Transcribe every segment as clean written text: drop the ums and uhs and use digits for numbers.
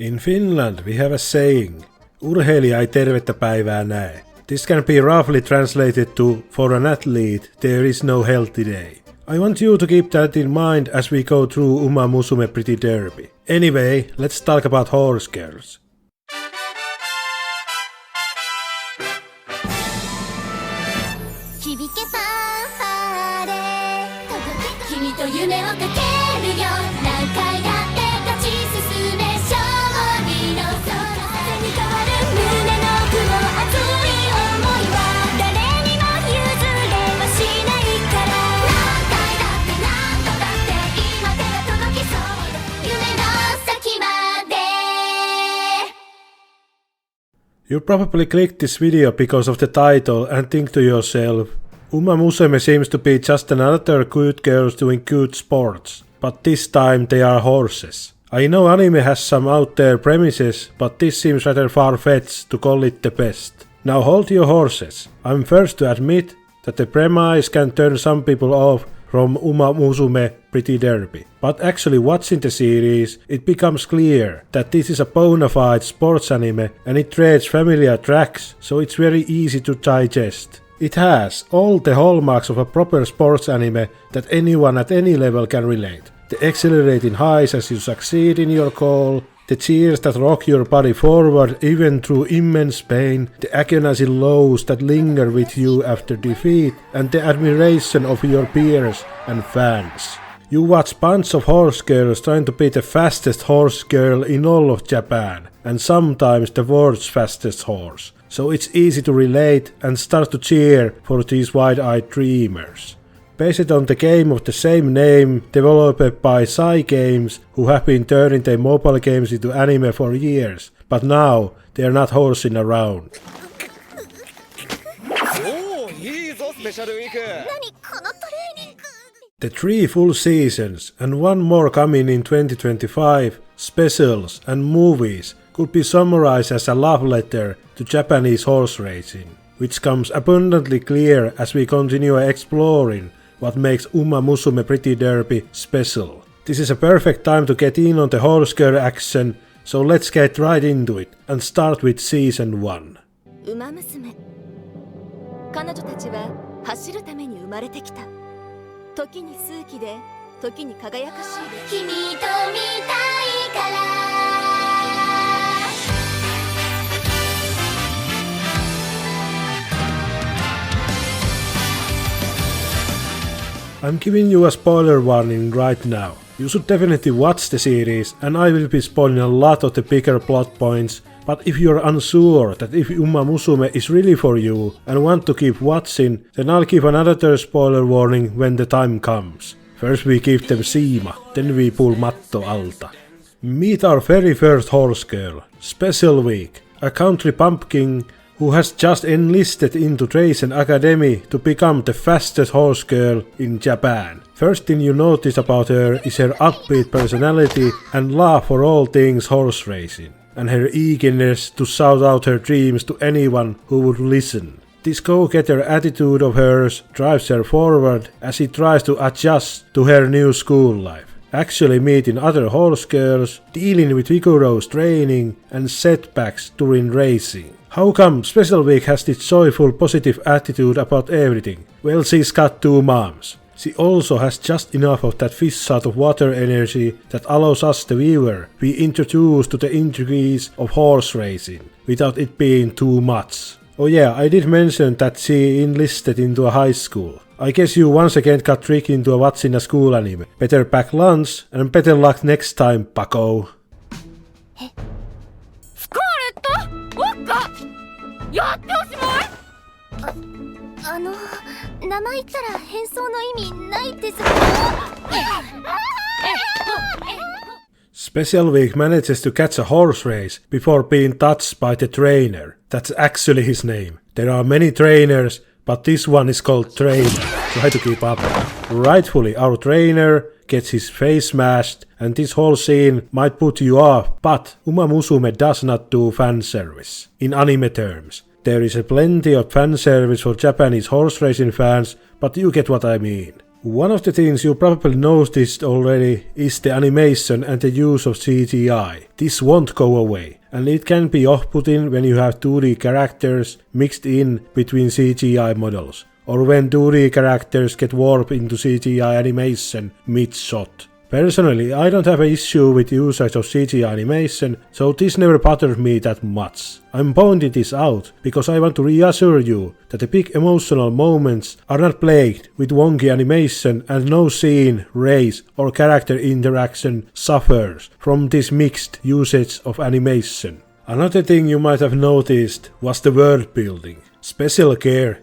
In Finland we have a saying, urheilija ei tervettä päivää näe. This can be roughly translated to, for an athlete, there is no healthy day. I want you to keep that in mind as we go through Musume Pretty Derby. Anyway, let's talk about horse girls. 'You probably clicked this video because of the title and think to yourself, Musume seems to be just another good girls doing good sports, but this time they are horses. I know anime has some out there premises, but this seems rather far-fetched to call it the best. Now hold your horses. I'm first to admit that the premise can turn some people off from Musume Pretty Derby. But actually watching the series, it becomes clear that this is a bona fide sports anime and it treads familiar tracks, so it's very easy to digest. It has all the hallmarks of a proper sports anime that anyone at any level can relate. The exhilarating highs as you succeed in your goal, the cheers that rock your body forward even through immense pain, the agonizing lows that linger with you after defeat, and the admiration of your peers and fans. You watch bunch of horse girls trying to be the fastest horse girl in all of Japan, and sometimes the world's fastest horse. So it's easy to relate and start to cheer for these wide-eyed dreamers. Based on the game of the same name, developed by Cygames, who have been turning their mobile games into anime for years, but now they are not horsing around. The 3 full seasons and one more coming in 2025, specials and movies could be summarized as a love letter to Japanese horse racing, which comes abundantly clear as we continue exploring what makes Musume Pretty Derby special. This is a perfect time to get in on the horse girl action, so let's get right into it and start with season 1. ウマ娘。彼女たちは走るために生まれてきた。時に数奇で、時に輝かしい。君と見たいから。I'm giving you a spoiler warning right now. You should definitely watch the series, and I will be spoiling a lot of the bigger plot points, but if you're unsure that if Musume is really for you and want to keep watching, then I'll give another spoiler warning when the time comes. First we give them siima, then we pull matto alta. Meet our very first horse girl, Special Week, a country pumpkin who has just enlisted into Racing Academy to become the fastest horse girl in Japan. First thing you notice about her is her upbeat personality and love for all things horse racing, and her eagerness to shout out her dreams to anyone who would listen. This go-getter attitude of hers drives her forward as she tries to adjust to her new school life, actually meeting other horse girls, dealing with vigorous training and setbacks during racing. How come Special Week has this joyful positive attitude about everything? Well, she's got 2 moms. She also has just enough of that fish out of water energy that allows us the viewer be introduced to the intricacies of horse racing, without it being too much. Oh yeah, I did mention that she enlisted into a high school. I guess you once again got tricked into watching a school anime. Better pack lunch and better luck next time, bucko. やっておしまい。名前言ったら変装の意味ないですけど。Special Week manages to catch a horse race before being touched by the trainer. That's actually his name. There are many trainers, but this one is called Trainer. Try to keep up. Rightfully, our trainer gets his face smashed, and this whole scene might put you off, but Musume does not do fan service. In anime terms, there is plenty of fan service for Japanese horse racing fans, but you get what I mean. One of the things you probably noticed already is the animation and the use of CGI. This won't go away, and it can be off-putting when you have 2D characters mixed in between CGI models, or when 2D characters get warped into CGI animation mid-shot. Personally, I don't have an issue with usage of CGI animation, so this never bothered me that much. I'm pointing this out because I want to reassure you that the big emotional moments are not plagued with wonky animation and no scene, race or character interaction suffers from this mixed usage of animation. Another thing you might have noticed was the world building. Special care,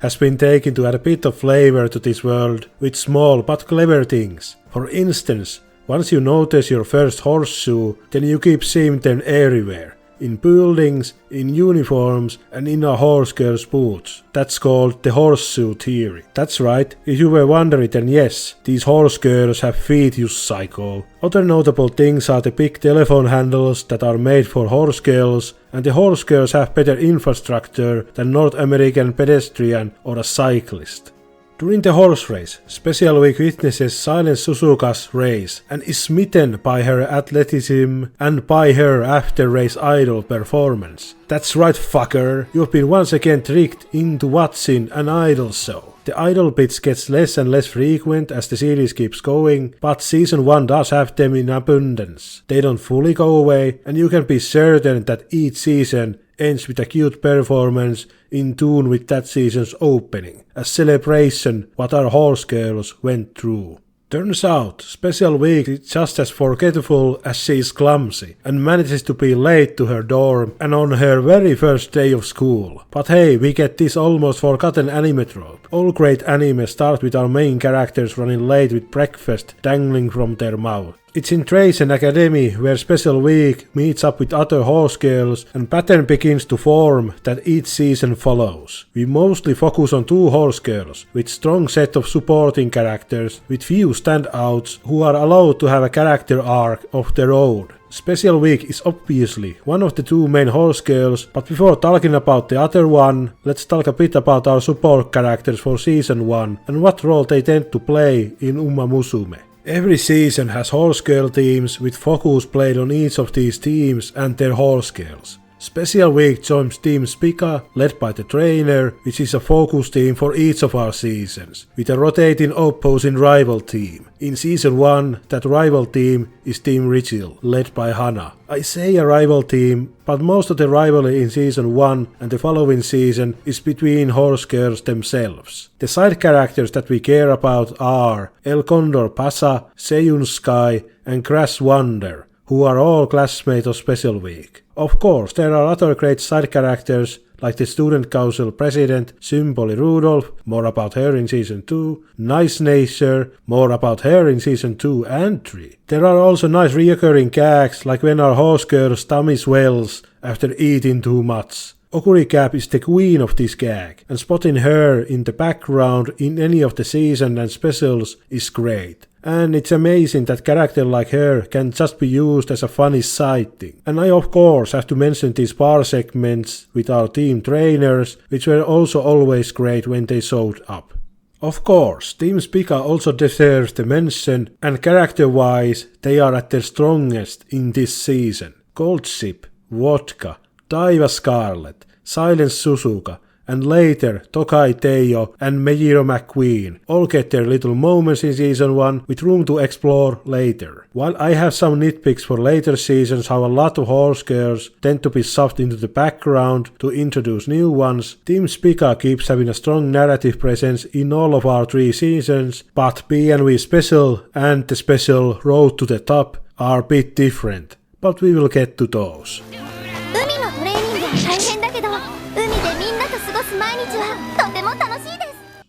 has been taken to add a bit of flavor to this world with small but clever things. For instance, once you notice your first horseshoe, then you keep seeing them everywhere. In buildings, in uniforms and in a horse girl's boots. That's called the horseshoe theory. That's right, if you were wondering then yes, these horse girls have feet, you psycho. Other notable things are the big telephone handles that are made for horse girls, and the horse girls have better infrastructure than North American pedestrian or a cyclist. During the horse race, Special Week witnesses Silent Suzuka's race and is smitten by her athleticism and by her after-race idol performance. That's right, fucker, you've been once again tricked into watching an idol show. The idol bits gets less and less frequent as the series keeps going, but season 1 does have them in abundance. They don't fully go away, and you can be certain that each season ends with a cute performance in tune with that season's opening, a celebration what our horse girls went through. Turns out, Special Week is just as forgetful as she is clumsy, and manages to be late to her dorm and on her very first day of school. But hey, we get this almost forgotten anime trope. All great anime start with our main characters running late with breakfast dangling from their mouth. It's in Trace Academy where Special Week meets up with other horse girls and pattern begins to form that each season follows. We mostly focus on 2 horse girls with strong set of supporting characters with few standouts who are allowed to have a character arc of their own. Special Week is obviously one of the 2 main horse girls, but before talking about the other one, let's talk a bit about our support characters for season 1 and what role they tend to play in Uma Musume. Every season has horse girl teams with focus played on each of these teams and their horse girls. Special Week joins Team Spica, led by the trainer, which is a focus team for each of our seasons, with a rotating opposing rival team. In season 1, that rival team is Team Rigil, led by Hana. I say a rival team, but most of the rivalry in season 1 and the following season is between horse girls themselves. The side characters that we care about are El Condor Pasa, Seiyun Sky and Crash Wonder, who are all classmates of Special Week. Of course, there are other great side characters like the student council president Symboli Rudolph, more about her in season 2, Nice Nature, more about her in season 2 and 3. There are also nice reoccurring gags like when our horse girl's tummy swells after eating too much. Okuri Cap is the queen of this gag, and spotting her in the background in any of the season and specials is great. And it's amazing that character like her can just be used as a funny side thing. And I of course have to mention these bar segments with our team trainers, which were also always great when they showed up. Of course, Team Spica also deserves the mention, and character-wise they are at their strongest in this season. Gold Ship, Vodka, Taiva Scarlet, Silent Suzuka, and later Tokai Teijo and Meijiro McQueen all get their little moments in season 1 with room to explore later. While I have some nitpicks for later seasons how a lot of horse girls tend to be shoved into the background to introduce new ones, Team Spica keeps having a strong narrative presence in all of our 3 seasons, but BNW Special and the special Road to the Top are a bit different, but we will get to those.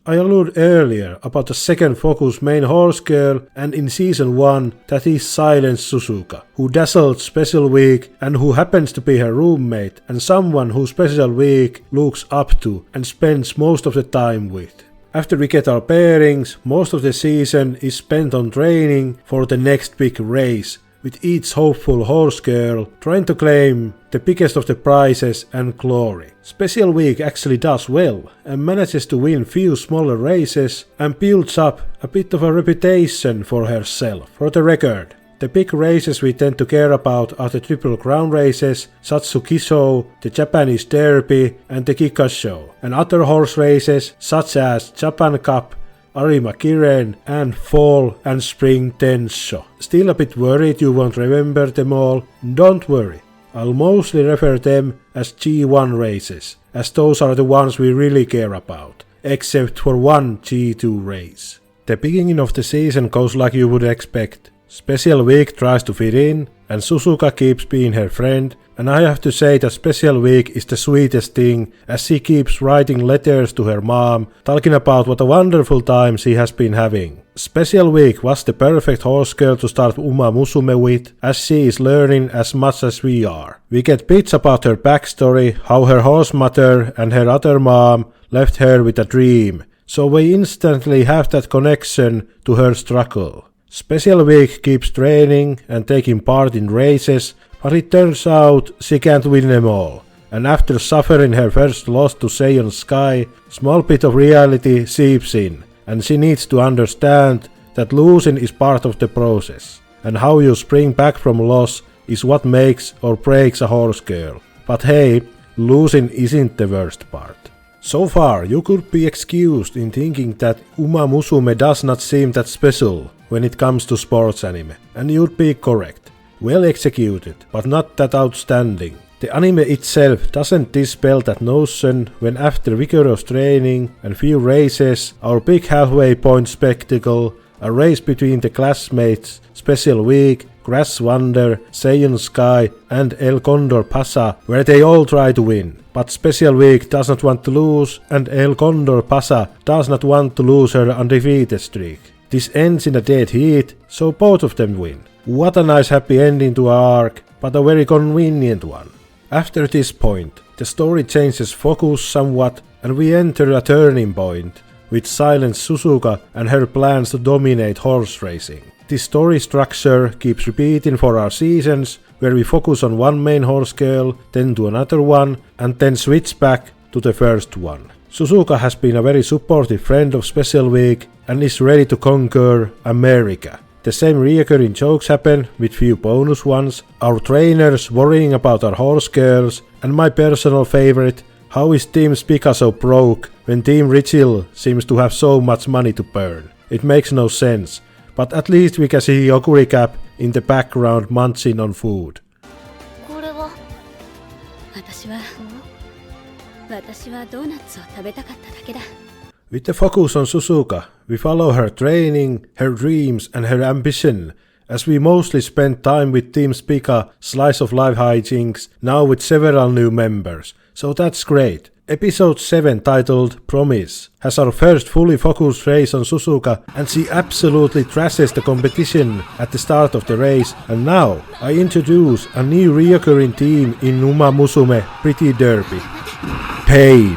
I alluded earlier about the second focus main horse girl, and in season 1 that is Silent Suzuka, who dazzled Special Week and who happens to be her roommate and someone who Special Week looks up to and spends most of the time with. After we get our bearings, most of the season is spent on training for the next big race, with each hopeful horse girl trying to claim the biggest of the prizes and glory. Special Week actually does well and manages to win few smaller races and builds up a bit of a reputation for herself. For the record, the big races we tend to care about are the Triple Crown races, Satsuki-sho, the Japanese Derby and the Kikka-sho, and other horse races such as Japan Cup, Arima Kiren and Fall and Spring Tensho. Still a bit worried you won't remember them all? Don't worry, I'll mostly refer them as G1 races, as those are the ones we really care about, except for one G2 race. The beginning of the season goes like you would expect. Special Week tries to fit in, and Suzuka keeps being her friend, and I have to say that Special Week is the sweetest thing, as she keeps writing letters to her mom, talking about what a wonderful time she has been having. Special Week was the perfect horse girl to start Uma Musume with, as she is learning as much as we are. We get bits about her backstory, how her horse mother and her other mom left her with a dream, so we instantly have that connection to her struggle. Special Week keeps training and taking part in races, but it turns out she can't win them all. And after suffering her first loss to Seion Sky, small bit of reality seeps in, and she needs to understand that losing is part of the process, and how you spring back from loss is what makes or breaks a horse girl. But hey, losing isn't the worst part. So far, you could be excused in thinking that Uma Musume does not seem that special when it comes to sports anime, and you'd be correct. Well executed, but not that outstanding. The anime itself doesn't dispel that notion when after vigorous training and few races, our big halfway point spectacle, a race between the classmates, Special Week, Crash Wonder, Seion Sky and El Condor Pasa, where they all try to win. But Special Week does not want to lose, and El Condor Pasa does not want to lose her undefeated streak. This ends in a dead heat, so both of them win. What a nice happy ending to our arc, but a very convenient one. After this point, the story changes focus somewhat, and we enter a turning point, with Silent Suzuka and her plans to dominate horse racing. This story structure keeps repeating for our seasons, where we focus on one main horse girl, then to another one, and then switch back to the first one. Suzuka has been a very supportive friend of Special Week and is ready to conquer America. The same recurring jokes happen, with few bonus ones, our trainers worrying about our horse girls, and my personal favorite, how is Team Spica so broke when Team Richil seems to have so much money to burn. It makes no sense, but at least we can see Yokuri Cap in the background munching on food. With the focus on Suzuka, we follow her training, her dreams and her ambition, as we mostly spend time with Team Spica Slice of Life hijinks, now with several new members, so that's great. Episode 7, titled Promise, has our first fully focused race on Suzuka, and she absolutely trashes the competition at the start of the race, and now I introduce a new reoccurring theme in Uma Musume Pretty Derby. Pain.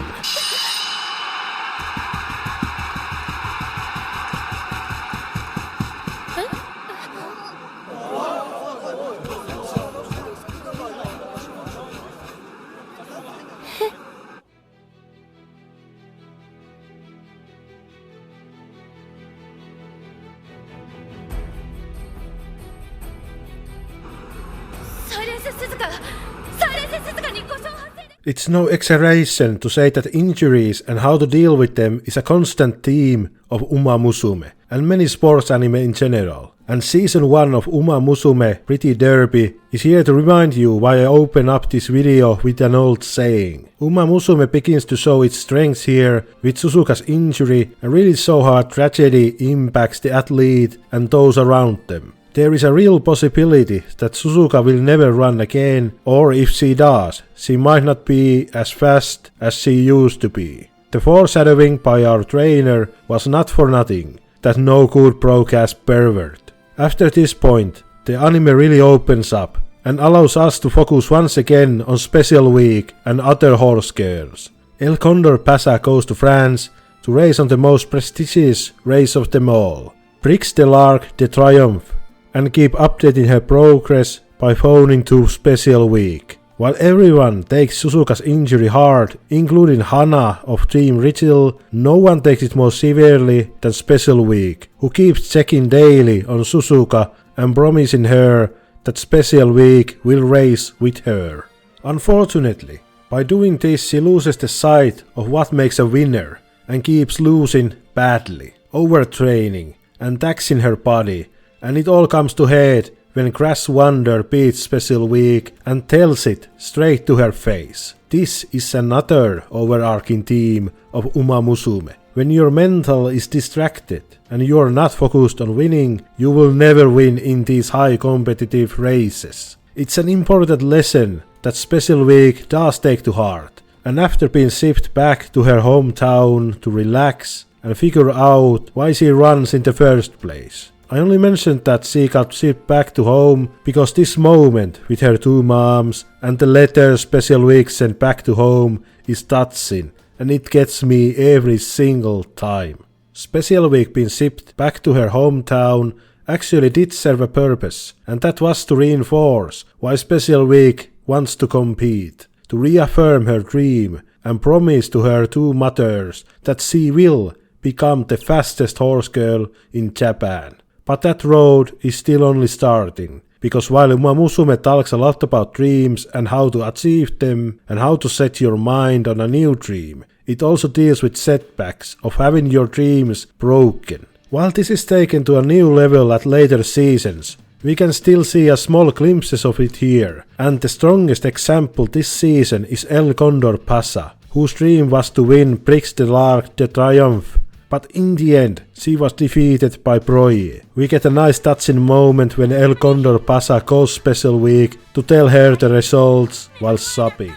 It's no exaggeration to say that injuries and how to deal with them is a constant theme of Uma Musume, and many sports anime in general. And season 1 of Uma Musume Pretty Derby is here to remind you why I open up this video with an old saying. Uma Musume begins to show its strengths here with Suzuka's injury and really show how tragedy impacts the athlete and those around them. There is a real possibility that Suzuka will never run again, or if she does, she might not be as fast as she used to be. The foreshadowing by our trainer was not for nothing, that no good broadcast pervert. After this point, the anime really opens up and allows us to focus once again on Special Week and other horse girls. El Condor Pasa goes to France to race on the most prestigious race of them all, Prix de l'Arc de Triomphe, and keep updating her progress by phoning to Special Week. While everyone takes Suzuka's injury hard, including Hana of Team Ritual, no one takes it more severely than Special Week, who keeps checking daily on Suzuka and promising her that Special Week will race with her. Unfortunately, by doing this she loses the sight of what makes a winner and keeps losing badly, overtraining and taxing her body, and it all comes to head when Crash Wonder beats Special Week and tells it straight to her face. This is another overarching theme of Uma Musume. When your mental is distracted and you are not focused on winning, you will never win in these high competitive races. It's an important lesson that Special Week does take to heart, and after being shipped back to her hometown to relax and figure out why she runs in the first place. I only mentioned that she got shipped back to home because this moment with her two moms and the letter Special Week sent back to home is touching, and it gets me every single time. Special Week being shipped back to her hometown actually did serve a purpose, and that was to reinforce why Special Week wants to compete, to reaffirm her dream and promise to her two mothers that she will become the fastest horse girl in Japan. But that road is still only starting, because while Uma Musume talks a lot about dreams and how to achieve them and how to set your mind on a new dream, it also deals with setbacks of having your dreams broken. While this is taken to a new level at later seasons, we can still see a small glimpses of it here, and the strongest example this season is El Condor Pasa, whose dream was to win Prix de l'Arc de Triomphe, but in the end she was defeated by Broye. We get a nice touching moment when El Condor Pasa calls Special Week to tell her the results while sobbing.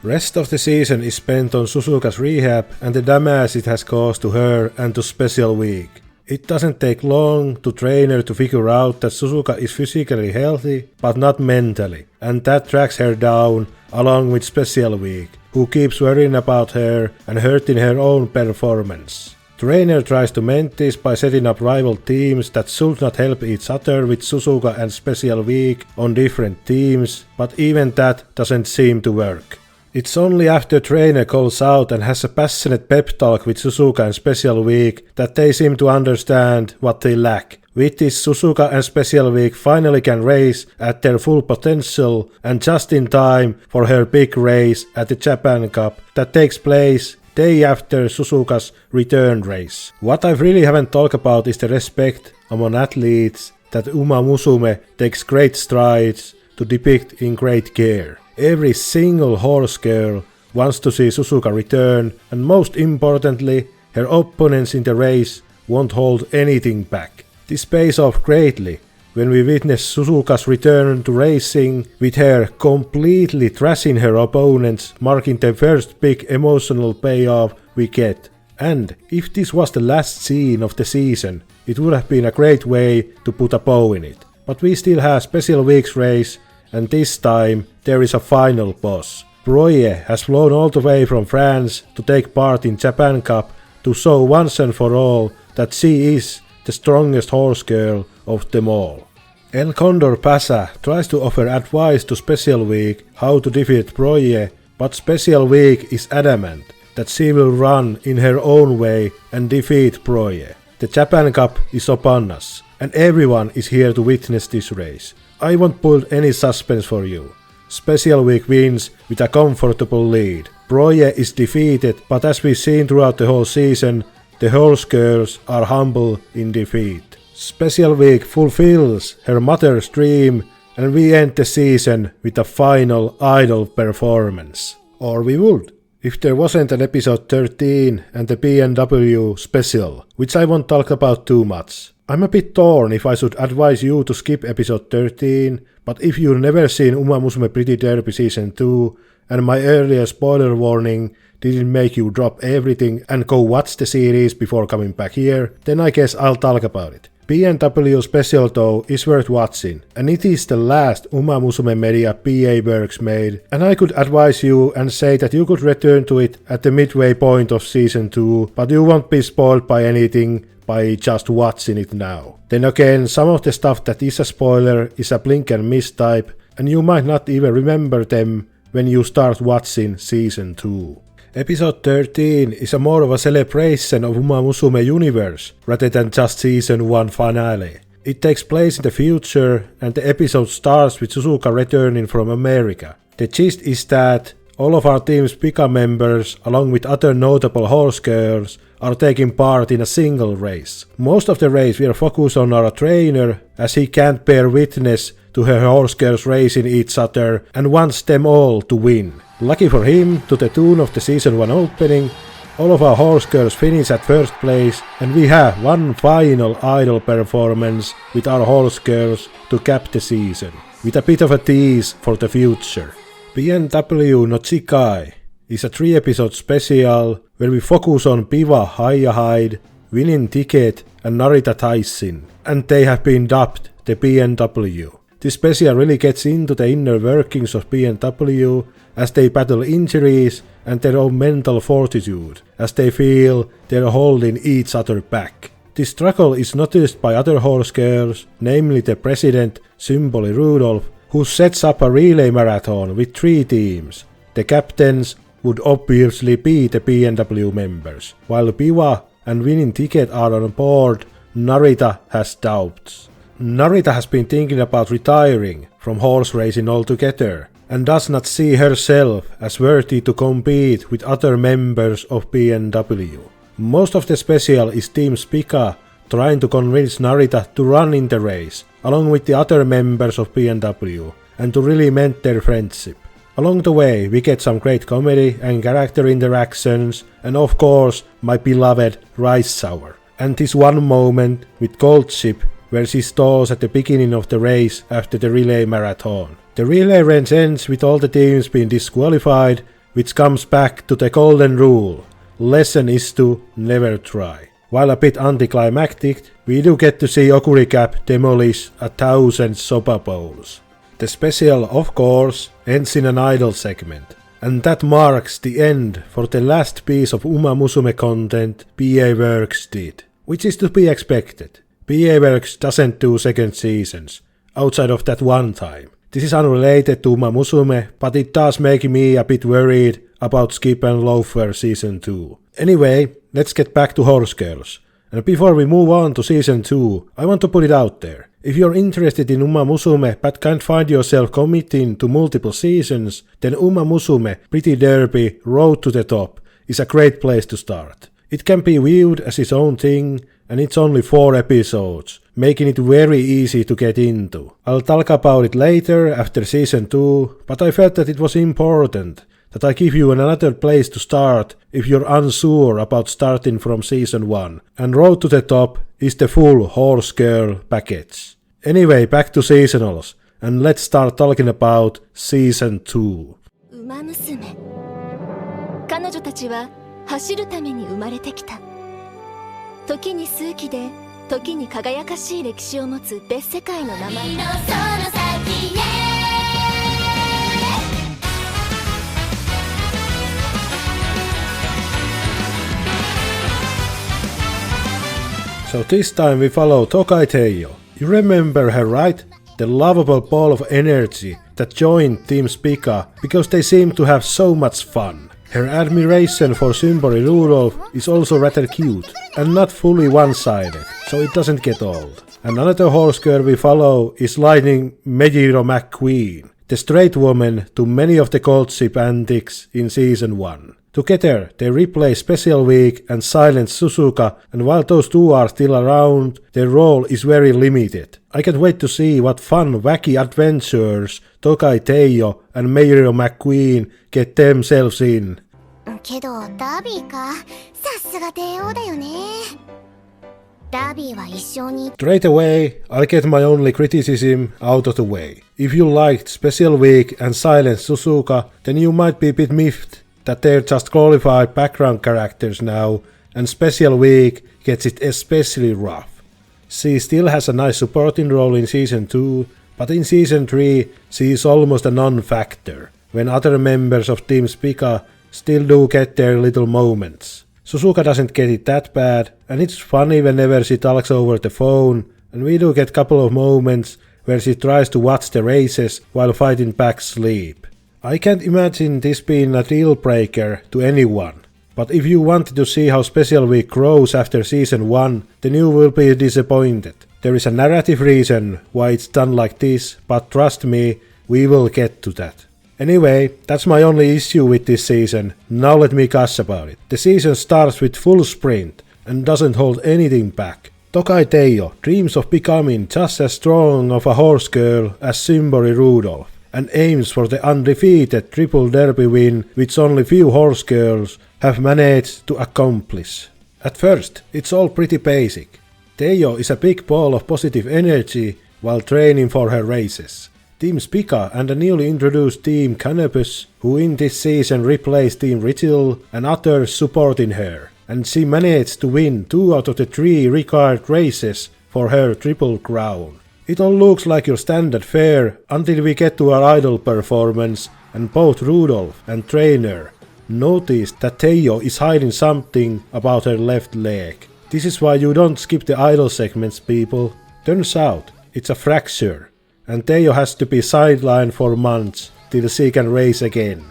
Rest of the season is spent on Suzuka's rehab and the damage it has caused to her and to Special Week. It doesn't take long to train her to figure out that Suzuka is physically healthy but not mentally, and that drags her down along with Special Week, who keeps worrying about her and hurting her own performance. Trainer tries to mend this by setting up rival teams that should not help each other, with Suzuka and Special Week on different teams, but even that doesn't seem to work. It's only after trainer calls out and has a passionate pep talk with Suzuka and Special Week that they seem to understand what they lack. With this, Suzuka and Special Week finally can race at their full potential and just in time for her big race at the Japan Cup that takes place day after Suzuka's return race. What I really haven't talked about is the respect among athletes that Uma Musume takes great strides to depict in great care. Every single horse girl wants to see Suzuka return, and most importantly, her opponents in the race won't hold anything back. This pays off greatly when we witness Suzuka's return to racing, with her completely thrashing her opponents, marking the first big emotional payoff we get. And if this was the last scene of the season, it would have been a great way to put a bow in it. But we still have Special Week's race, and this time there is a final boss. Broye has flown all the way from France to take part in Japan Cup to show once and for all that she is the strongest horse girl of them all. El Condor Pasa tries to offer advice to Special Week how to defeat Broye, but Special Week is adamant that she will run in her own way and defeat Broye. The Japan Cup is upon us, and everyone is here to witness this race. I won't put any suspense for you. Special Week wins with a comfortable lead. Broye is defeated, but as we've seen throughout the whole season, the horse girls are humble in defeat. Special Week fulfills her mother's dream, and we end the season with a final idol performance. Or we would, if there wasn't an episode 13 and the BNW Special, which I won't talk about too much. I'm a bit torn if I should advise you to skip episode 13, but if you've never seen Uma Musume Pretty Derby Season 2, and my earlier spoiler warning didn't make you drop everything and go watch the series before coming back here, then I guess I'll talk about it. BNW Special though is worth watching, and it is the last Musume Media PA Works made, and I could advise you and say that you could return to it at the midway point of season 2, but you won't be spoiled by anything by just watching it now. Then again, some of the stuff that is a spoiler is a blink and miss type, and you might not even remember them when you start watching season 2. Episode 13 is a more of a celebration of Musume universe rather than just season 1 finale. It takes place in the future and the episode starts with Suzuka returning from America. The gist is that all of our team's Pika members along with other notable horse girls are taking part in a single race. Most of the race will focus on our trainer as he can't bear witness to her horse girls racing each other and wants them all to win. Lucky for him, to the tune of the season 1 opening, all of our horse girls finish at first place and we have one final idol performance with our horse girls to cap the season, with a bit of a tease for the future. BNW no Chikai is a 3-episode special where we focus on Biwa Hashire, Winning Ticket and Narita Taisin, and they have been dubbed the BNW. This special really gets into the inner workings of BNW as they battle injuries and their own mental fortitude, as they feel they're holding each other back. This struggle is noticed by other horse girls, namely the president, Symboli Rudolph, who sets up a relay marathon with 3 teams. The captains would obviously be the BNW members. While Biwa and Winning Ticket are on board, Narita has doubts. Narita has been thinking about retiring from horse racing altogether, and does not see herself as worthy to compete with other members of BNW. Most of the special is Team Pika trying to convince Narita to run in the race, along with the other members of BNW, and to really mend their friendship. Along the way we get some great comedy and character interactions, and of course my beloved Rice Sour. And this one moment with Goldship where she stalls at the beginning of the race after the relay marathon. The relay race ends with all the teams being disqualified, which comes back to the golden rule. Lesson is to never try. While a bit anticlimactic, we do get to see Okuricap demolish 1,000 soba bowls. The special, of course, ends in an idol segment, and that marks the end for the last piece of Musume content BA Works did, which is to be expected. BA Works doesn't do second seasons, outside of that one time. This is unrelated to Musume, but it does make me a bit worried about Skip and Loafer season 2. Anyway, let's get back to Horse Girls. And before we move on to season 2, I want to put it out there. If you're interested in Musume but can't find yourself committing to multiple seasons, then Musume Pretty Derby Road to the Top is a great place to start. It can be viewed as its own thing, and it's only 4 episodes, making it very easy to get into. I'll talk about it later after season 2, but I felt that it was important that I give you another place to start if you're unsure about starting from season 1, and Road to the Top is the full Horse Girl package. Anyway, back to seasonals, and let's start talking about season 2. 馬娘彼女たちは走るために生まれてきた。時に数奇で時に輝かしい歴史を持つ別世界の名前。のその先へ So this time we follow Tokai Teiyo. You remember her, right? The lovable ball of energy that joined Team Pika because they seem to have so much fun. Her admiration for Symboli Rudolph is also rather cute and not fully one-sided, so it doesn't get old. And another horse girl we follow is Lightning Mejiro McQueen, the straight woman to many of the courtship antics in season 1. Together they replay Special Week and Silence Suzuka, and while those two are still around, their role is very limited. I can't wait to see what fun, wacky adventures Tokai Teiyo and Mejiro McQueen get themselves in. けどダービーか、さすが帝王だよね。ダービーは一生に Straight away, I'll get my only criticism out of the way. If you liked Special Week and Silence Suzuka, then you might be a bit miffed that they're just qualified background characters now, and Special Week gets it especially rough. She still has a nice supporting role in Season 2, but in Season 3 she is almost a non-factor, when other members of Team Spica still do get their little moments. Suzuka doesn't get it that bad, and it's funny whenever she talks over the phone, and we do get a couple of moments where she tries to watch the races while fighting back sleep. I can't imagine this being a deal breaker to anyone, but if you wanted to see how Special Week grows after Season 1, then you will be disappointed. There is a narrative reason why it's done like this, but trust me, we will get to that. Anyway, that's my only issue with this season, now let me gush about it. The season starts with full sprint and doesn't hold anything back. Tokai Teijo dreams of becoming just as strong of a horse girl as Symbori Rudolph, and aims for the undefeated Triple Derby win which only few horse girls have managed to accomplish. At first, it's all pretty basic. Teijo is a big ball of positive energy while training for her races. Team Spica and a newly introduced Team Canopus, who in this season replaced Team Ritual, and others supporting her, and she managed to win 2 out of the 3 required races for her Triple Crown. It all looks like your standard fare until we get to our idol performance, and both Rudolph and trainer notice that Teijo is hiding something about her left leg. This is why you don't skip the idol segments, people. Turns out it's a fracture, and Teijo has to be sidelined for months till she can race again.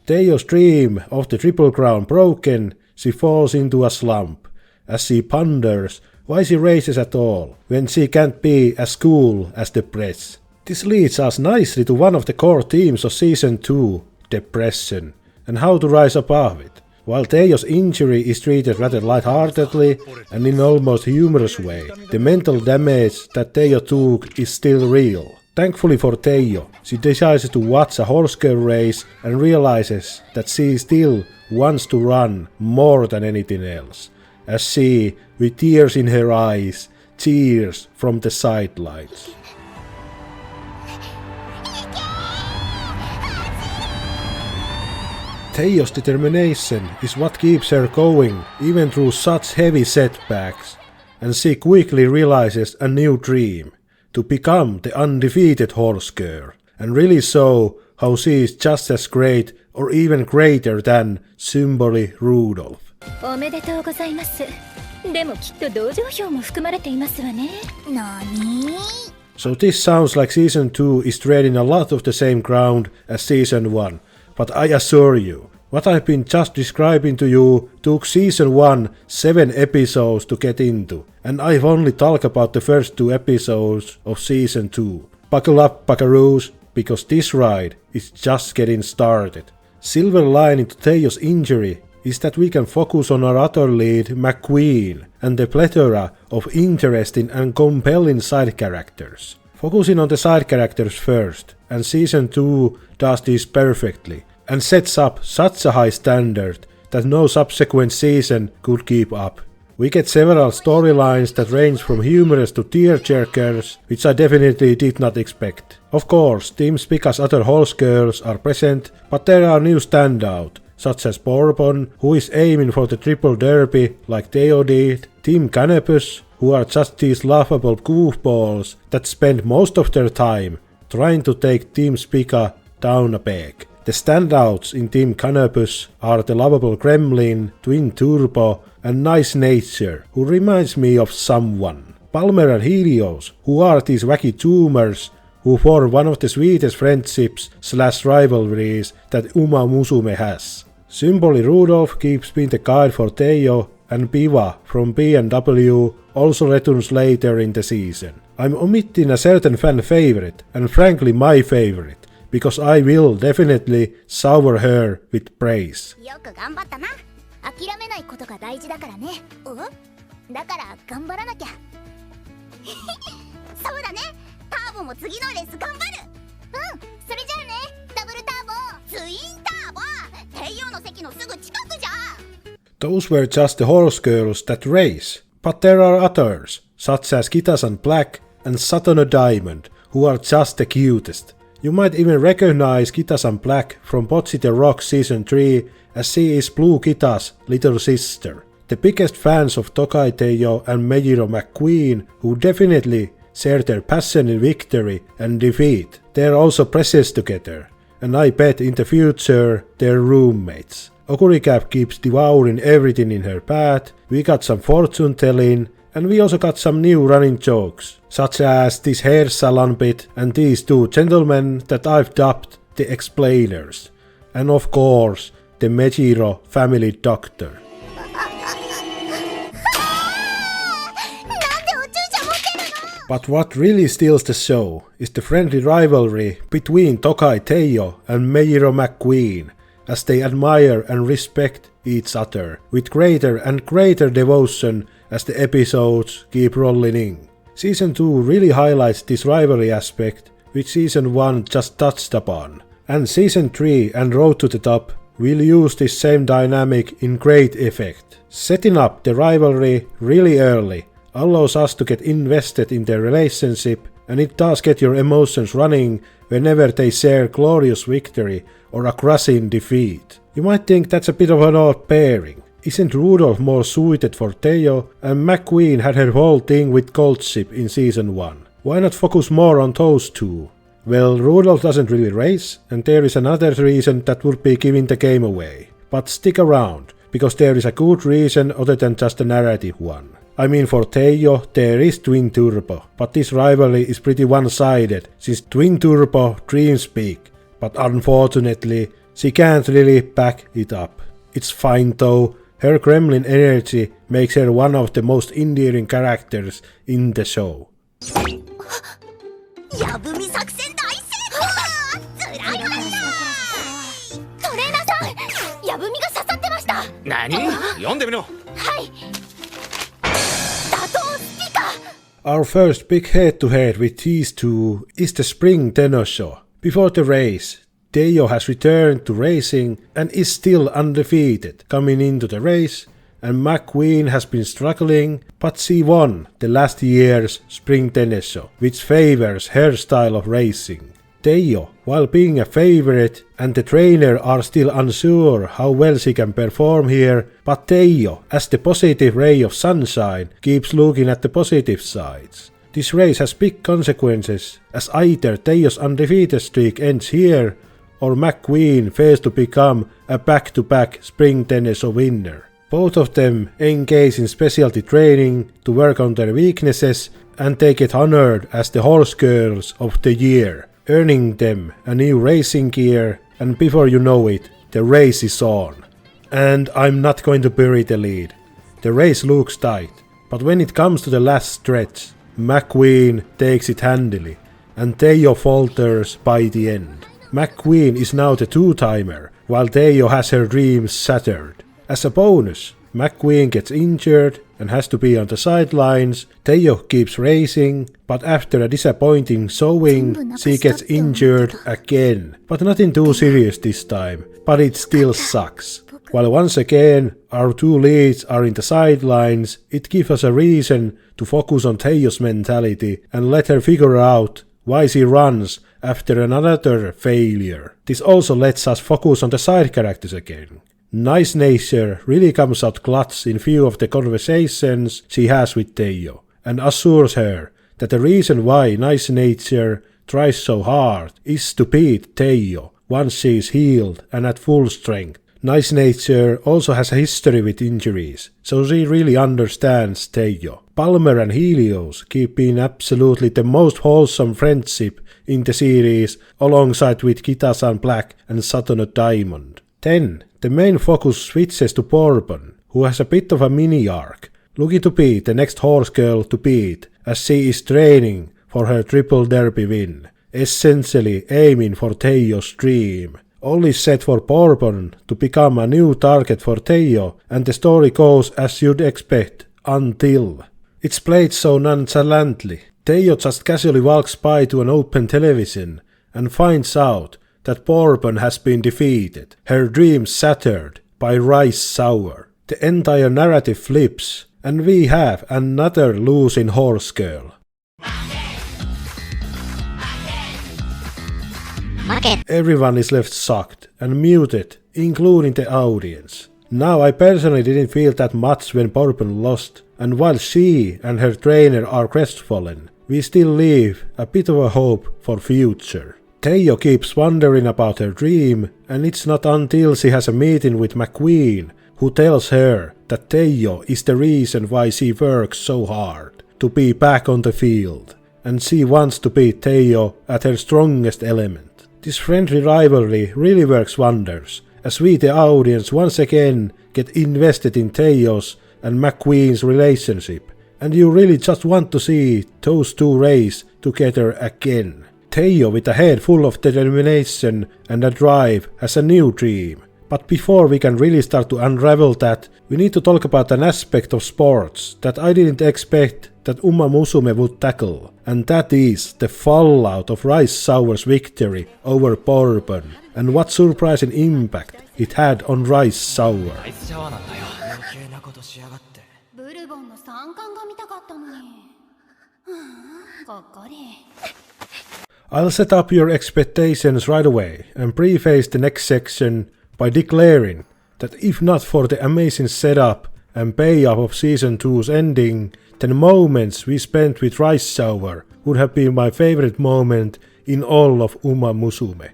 Teijo's dream of the Triple Crown broken, she falls into a slump, as she ponders why she races at all, when she can't be as cool as the press. This leads us nicely to one of the core themes of Season 2, depression, and how to rise above it. While Teijo's injury is treated rather lightheartedly and in almost humorous way, the mental damage that Teijo took is still real. Thankfully for Teijo, she decides to watch a horse girl race and realizes that she still wants to run more than anything else, as she, with tears in her eyes, cheers from the sidelines. Teijo's determination is what keeps her going even through such heavy setbacks, and she quickly realizes a new dream, to become the undefeated horse girl, and really show how she is just as great or even greater than Symbori Rudolph. おめでとうございます。でもきっと同情票も含まれていますわね。なに? So this sounds like Season 2 is treading a lot of the same ground as Season 1. But I assure you, what I've been just describing to you took Season 1 7 episodes to get into, and I've only talked about the first 2 episodes of Season 2. Buckle up, buckaroos, because this ride is just getting started. Silver lining to Teijo's injury is that we can focus on our other lead, McQueen, and the plethora of interesting and compelling side characters. Focusing on the side characters first, and Season 2 does this perfectly, and sets up such a high standard that no subsequent season could keep up. We get several storylines that range from humorous to tearjerkers, which I definitely did not expect. Of course, Team Spica's other horse girls are present, but there are new standout, such as Bourbon, who is aiming for the Triple Derby like Teijo did, Team Canopus, who are just these laughable goofballs that spend most of their time trying to take Team Spica down a peg. The standouts in Team Canopus are the lovable Gremlin, Twin Turbo, and Nice Nature, who reminds me of someone. Palmer and Helios, who are these wacky tumors who form one of the sweetest friendships/rivalries that Uma Musume has. Symbori Rudolph keeps being the guide for Teijo, and Piva from BNW also returns later in the season. I'm omitting a certain fan favorite, and frankly my favorite, because I will definitely shower her with praise. よく頑張ったな。諦めないことが大事だからね。だから頑張らなきゃ。そうだね。ターボも次のレース頑張る。それじゃあね。ダブルターボ、ツインターボ、テイヨの席のすぐ近くじゃ。Those were just the horse girls that race, but there are others, such as Kitasan Black and Satono Diamond, who are just the cutest. You might even recognize Kitasan Black from Bocchi the Rock Season 3, as she is Blue Kita's little sister. the biggest fans of Tokai Teijo and Meijiro McQueen, who definitely share their passion in victory and defeat. They're also precious together, and I bet in the future they're roommates. Okuricap keeps devouring everything in her path, we got some fortune telling, and we also got some new running jokes, such as this hair salon bit and these two gentlemen that I've dubbed the explainers, and of course the Meijiro family doctor. But what really steals the show is the friendly rivalry between Tokai Teijo and Meijiro McQueen, as they admire and respect each other with greater and greater devotion as the episodes keep rolling in. Season 2 really highlights this rivalry aspect, which Season 1 just touched upon, and Season 3 and Road to the Top will use this same dynamic in great effect. Setting up the rivalry really early allows us to get invested in their relationship, and it does get your emotions running whenever they share glorious victory or a crushing defeat. You might think that's a bit of an odd pairing. Isn't Rudolph more suited for Teijo, and McQueen had her whole thing with Goldship in Season 1? Why not focus more on those two? Well, Rudolph doesn't really race, and there is another reason that would be giving the game away. But stick around, because there is a good reason other than just a narrative one. I mean, for Teijo there is Twin Turbo, but this rivalry is pretty one-sided, since Twin Turbo dreams big, but unfortunately she can't really back it up. It's fine though, her gremlin energy makes her one of the most endearing characters in the show. Our first big head-to-head with these two is the Spring Tenno-sho. Before the race, Teijo has returned to racing and is still undefeated coming into the race, and McQueen has been struggling, but she won the last year's Spring Tenno-sho, which favors her style of racing. Teijo, while being a favorite and the trainer are still unsure how well she can perform here, but Teijo, as the positive ray of sunshine, keeps looking at the positive sides. This race has big consequences, as either Teijo's undefeated streak ends here, or McQueen fails to become a back-to-back Spring Tenno-sho winner. Both of them engage in specialty training to work on their weaknesses, and they get honored as the Horse Girls of the Year, earning them a new racing gear, and before you know it, the race is on. And I'm not going to bury the lead. The race looks tight, but when it comes to the last stretch, McQueen takes it handily, and Teijo falters by the end. McQueen is now the two-timer, while Teijo has her dreams shattered. As a bonus, McQueen gets injured and has to be on the sidelines. Teijo keeps racing, but after a disappointing showing, she gets injured again. But nothing too serious this time, but it still sucks. While once again our two leads are in the sidelines, it gives us a reason to focus on Teijo's mentality and let her figure out why she runs after another failure. This also lets us focus on the side characters again. Nice Nature really comes out clutch in few of the conversations she has with Teijo, and assures her that the reason why Nice Nature tries so hard is to beat Teijo once she is healed and at full strength. Nice Nature also has a history with injuries, so she really understands Teijo. Palmer and Helios keep being absolutely the most wholesome friendship in the series, alongside with Kita-san Black and Satono Diamond. Then, the main focus switches to Bourbon, who has a bit of a mini-arc, looking to be the next horse girl to beat, as she is training for her Triple Derby win, essentially aiming for Teijo's dream. All is set for Bourbon to become a new target for Teijo, and the story goes as you'd expect, until it's played so nonchalantly. Teijo just casually walks by to an open television and finds out that Bourbon has been defeated, her dreams shattered by Rice Sour. The entire narrative flips, and we have another losing horse girl. Everyone is left shocked and muted, including the audience. Now I personally didn't feel that much when Bourbon lost, and while she and her trainer are crestfallen, we still leave a bit of a hope for future. Teijo keeps wondering about her dream, and it's not until she has a meeting with McQueen who tells her that Teijo is the reason why she works so hard to be back on the field, and she wants to beat Teijo at her strongest element. This friendly rivalry really works wonders, as we the audience once again get invested in Teijo's and McQueen's relationship, and you really just want to see those two race together again. Teijo, with a head full of determination and a drive, has a new dream. But before we can really start to unravel that, we need to talk about an aspect of sports that I didn't expect that Uma Musume would tackle, and that is the fallout of Rice Sour's victory over Bourbon, and what surprising impact it had on Rice Sour. ブルボンの三冠が見たかったのに。がっかり。 I'll set up your expectations right away and preface the next section by declaring that if not for the amazing setup and payoff of Season 2's ending, then moments we spent with Rice Sour would have been my favorite moment in all of Uma Musume.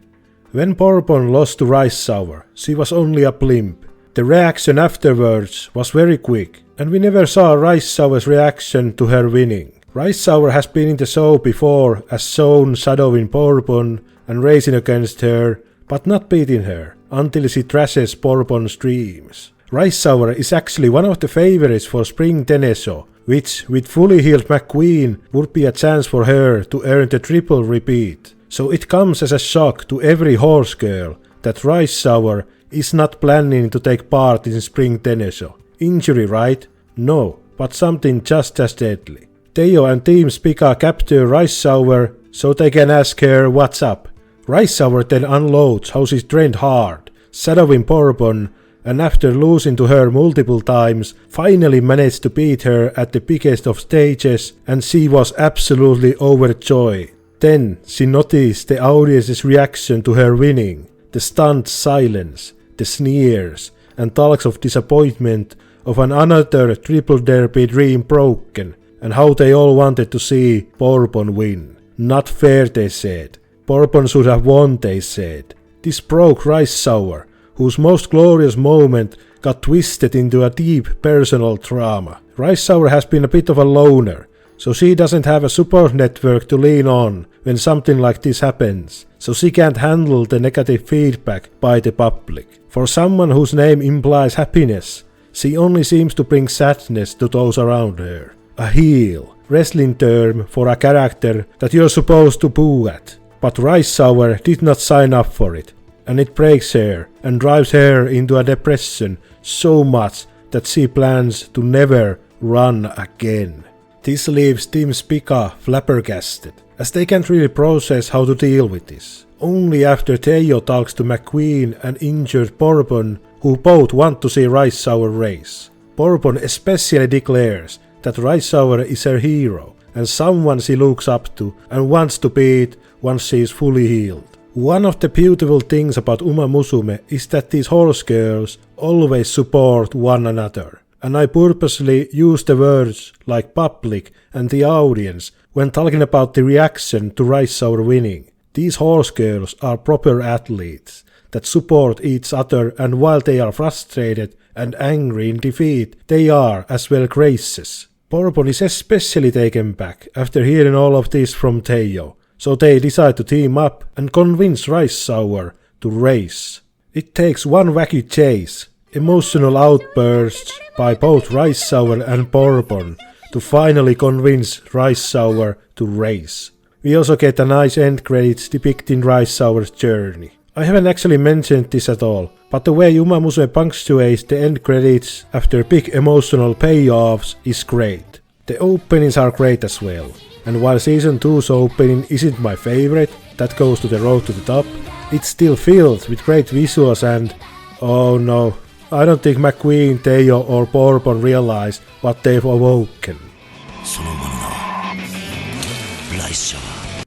When Bourbon lost to Rice Sour, she was only a blimp. The reaction afterwards was very quick, and we never saw Rice Sour's reaction to her winning. Rice Sour has been in the show before as shown shadowing Bourbon and racing against her, but not beating her, until she trashes Bourbon's dreams. Rice Sour is actually one of the favorites for Spring Tenesho, which with fully healed McQueen would be a chance for her to earn the triple repeat. So it comes as a shock to every horse girl that Rice Sour is not planning to take part in Spring Tenesho. Injury, right? No, but something just as deadly. Teijo and Team Spica capture Rice Sour so they can ask her what's up. Rice Sour then unloads how she's trained hard, shadowing Bourbon, and after losing to her multiple times, finally managed to beat her at the biggest of stages, and she was absolutely overjoyed. Then she noticed the audience's reaction to her winning, the stunned silence, the sneers, and talks of disappointment of another Triple Derby dream broken, and how they all wanted to see Bourbon win. Not fair, they said. Bourbon should have won, they said. This broke Rice Sour, whose most glorious moment got twisted into a deep personal drama. Rice Sour has been a bit of a loner, so she doesn't have a support network to lean on when something like this happens, so she can't handle the negative feedback by the public. For someone whose name implies happiness, she only seems to bring sadness to those around her. A heel, wrestling term for a character that you're supposed to boo at. But Rice Sour did not sign up for it, and it breaks her and drives her into a depression so much that she plans to never run again. This leaves Team Spica flabbergasted, as they can't really process how to deal with this. Only after Teijo talks to McQueen and injured Bourbon, who both want to see Rice Sour race. Bourbon especially declares that Rice Sour is her hero, and someone she looks up to and wants to beat once she is fully healed. One of the beautiful things about Uma Musume is that these horse girls always support one another, and I purposely use the words like public and the audience when talking about the reaction to Rice Sour winning. These horse girls are proper athletes that support each other, and while they are frustrated and angry in defeat, they are as well gracious. Bourbon is especially taken back after hearing all of this from Teijo, so they decide to team up and convince Rice Sour to race. It takes one wacky chase, emotional outbursts by both Rice Sour and Bourbon to finally convince Rice Sour to race. We also get a nice end credits depicting Rice Sour's journey. I haven't actually mentioned this at all, but the way Uma Musume punctuates the end credits after big emotional payoffs is great. The openings are great as well, and while Season 2's opening isn't my favorite, that goes to the road to the top, it's still filled with great visuals and, oh no, I don't think McQueen, Teijo or Bourbon realize what they've awoken.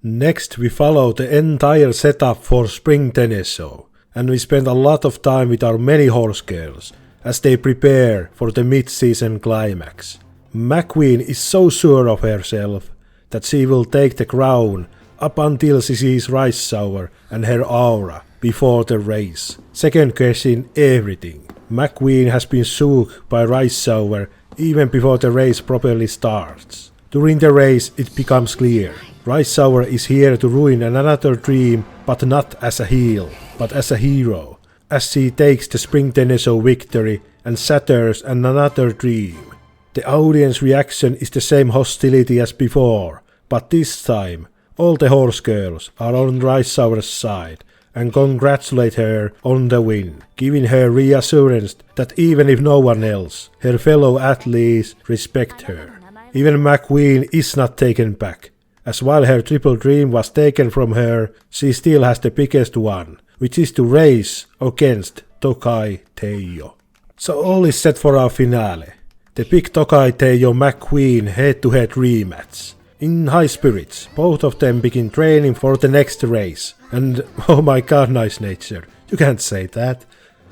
Next we follow the entire setup for Spring Tennis Show, and we spend a lot of time with our many horse girls, as they prepare for the mid-season climax. McQueen is so sure of herself that she will take the crown up until she sees Rice Sour and her aura before the race, second guessing everything. McQueen has been shook by Rice Sour even before the race properly starts. During the race it becomes clear. Rice Sour is here to ruin another dream, but not as a heel, but as a hero, as she takes the Spring Tennis Show victory and shatters another dream. The audience reaction is the same hostility as before, but this time all the horse girls are on Rice Sour's side and congratulate her on the win, giving her reassurance that even if no one else, her fellow athletes respect her. Even McQueen is not taken back, as while her triple dream was taken from her, she still has the biggest one, which is to race against Tokai Teijo. So all is set for our finale, the big Tokai Teijo McQueen head-to-head rematch. In high spirits, both of them begin training for the next race, and oh my god, nice nature, you can't say that.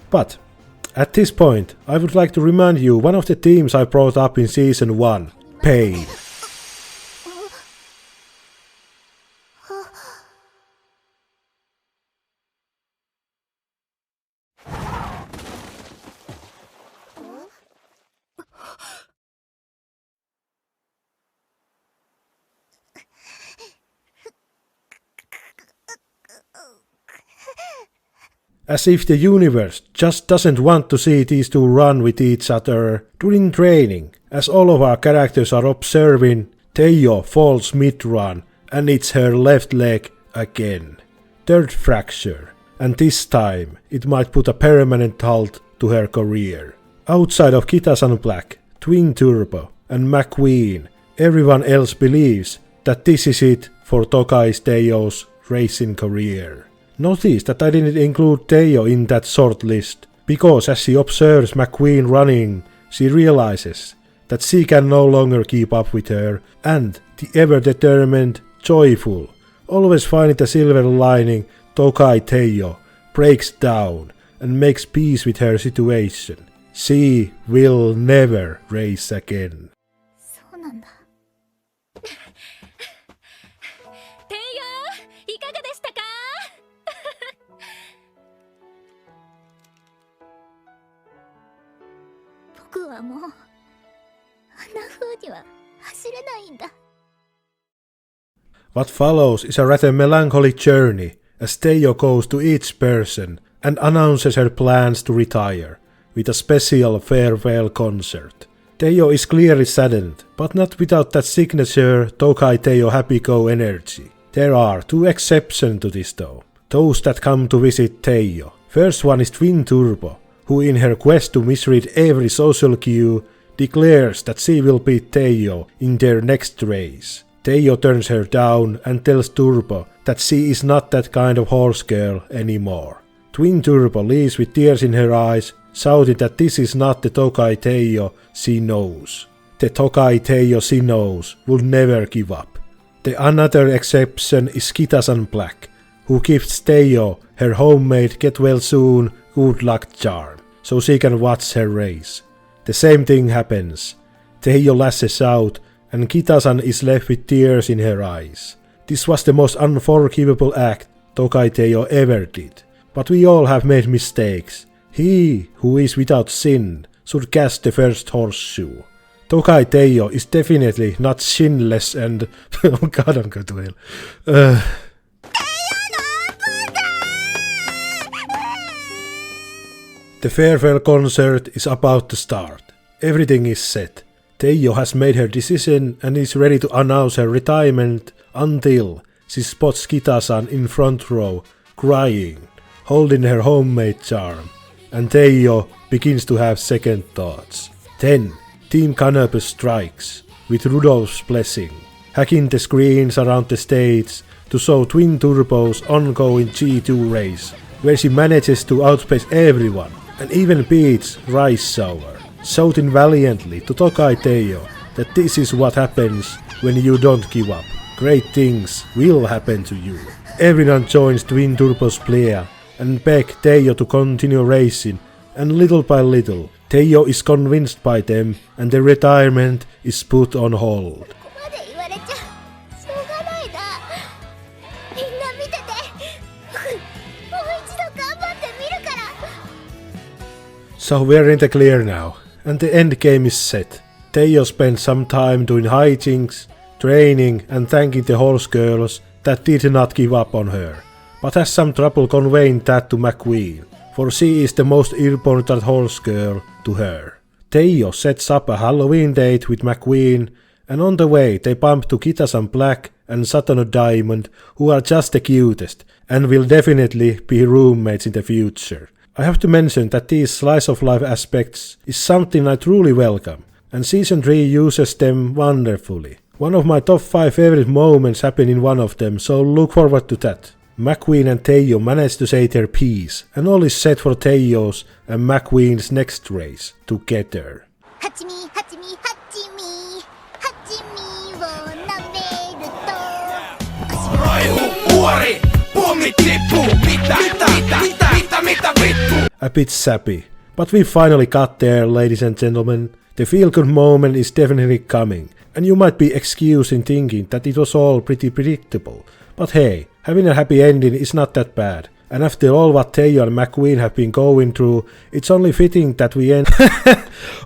But at this point, I would like to remind you one of the themes I brought up in season 1, pain. As if the universe just doesn't want to see these two run with each other. During training, as all of our characters are observing, Teijo falls mid-run and it's her left leg again. Third fracture, and this time it might put a permanent halt to her career. Outside of Kitasan Black, Twin Turbo and McQueen, everyone else believes that this is it for Tokai Teijo's racing career. Notice that I didn't include Teijo in that short list, because as she observes McQueen running, she realizes that she can no longer keep up with her, and the ever-determined, joyful, always finding the silver lining Tokai Teijo breaks down and makes peace with her situation. She will never race again. そうなんだ。テイヨいかがでしたか？僕はもうあんな風には走れないんだ。 What follows is a rather melancholy journey as Teijo goes to each person and announces her plans to retire with a special farewell concert. Teijo is clearly saddened, but not without that signature Tokai Teijo happy-go energy. There are two exceptions to this though, those that come to visit Teijo. First one is Twin Turbo, who in her quest to misread every social cue declares that she will beat Teijo in their next race. Teijo turns her down and tells Turbo that she is not that kind of horse girl anymore. Twin Turbo leaves with tears in her eyes, shouting that this is not the Tokai Teijo she knows. The Tokai Teijo she knows will never give up. The another exception is Kitasan Black, who gives Teijo her homemade get well soon good luck charm, so she can watch her race. The same thing happens. Teijo lashes out and Kitasan is left with tears in her eyes. This was the most unforgivable act Tokai Teijo ever did. But we all have made mistakes. He who is without sin should cast the first horseshoe. Tokai Teijo is definitely not sinless and... oh god, I'm going to hell. The farewell concert is about to start. Everything is set. Teijo has made her decision and is ready to announce her retirement until she spots Kitasan in front row, crying, holding her homemade charm, and Teijo begins to have second thoughts. Then, Team Canopus strikes, with Rudolph's blessing, hacking the screens around the stage to show Twin Turbo's ongoing G2 race, where she manages to outpace everyone, and even beats Rice Sour, shouting valiantly to Tokai Teijo that this is what happens when you don't give up. Great things will happen to you. Everyone joins Twin Turbo's plea and beg Teijo to continue racing and little by little, Teiyo is convinced by them and the retirement is put on hold. ここまで言われちゃしょうがないな。みんな見てて。もう一度頑張ってみるから。 So we're in the clear now, and the end game is set. Teiyo spent some time doing hijinks, training and thanking the horse girls that did not give up on her, but has some trouble conveying that to McQueen, for she is the most important horse girl to her. Teiyo sets up a Halloween date with McQueen, and on the way they bump to Kita-san Black and Satono Diamond, who are just the cutest, and will definitely be roommates in the future. I have to mention that these slice of life aspects is something I truly welcome, and Season 3 uses them wonderfully. One of my top 5 favorite moments happen in one of them, so look forward to that. McQueen and Teiyo manage to say their piece, and all is set for Teiyo's and McQueen's next race together. ハチミハチミハチミハチミを舐めると A bit sappy, but we finally got there, ladies and gentlemen. The feel-good moment is definitely coming, and you might be excused in thinking that it was all pretty predictable. But hey, having a happy ending is not that bad, and after all what Teiyo and McQueen have been going through, it's only fitting that we end.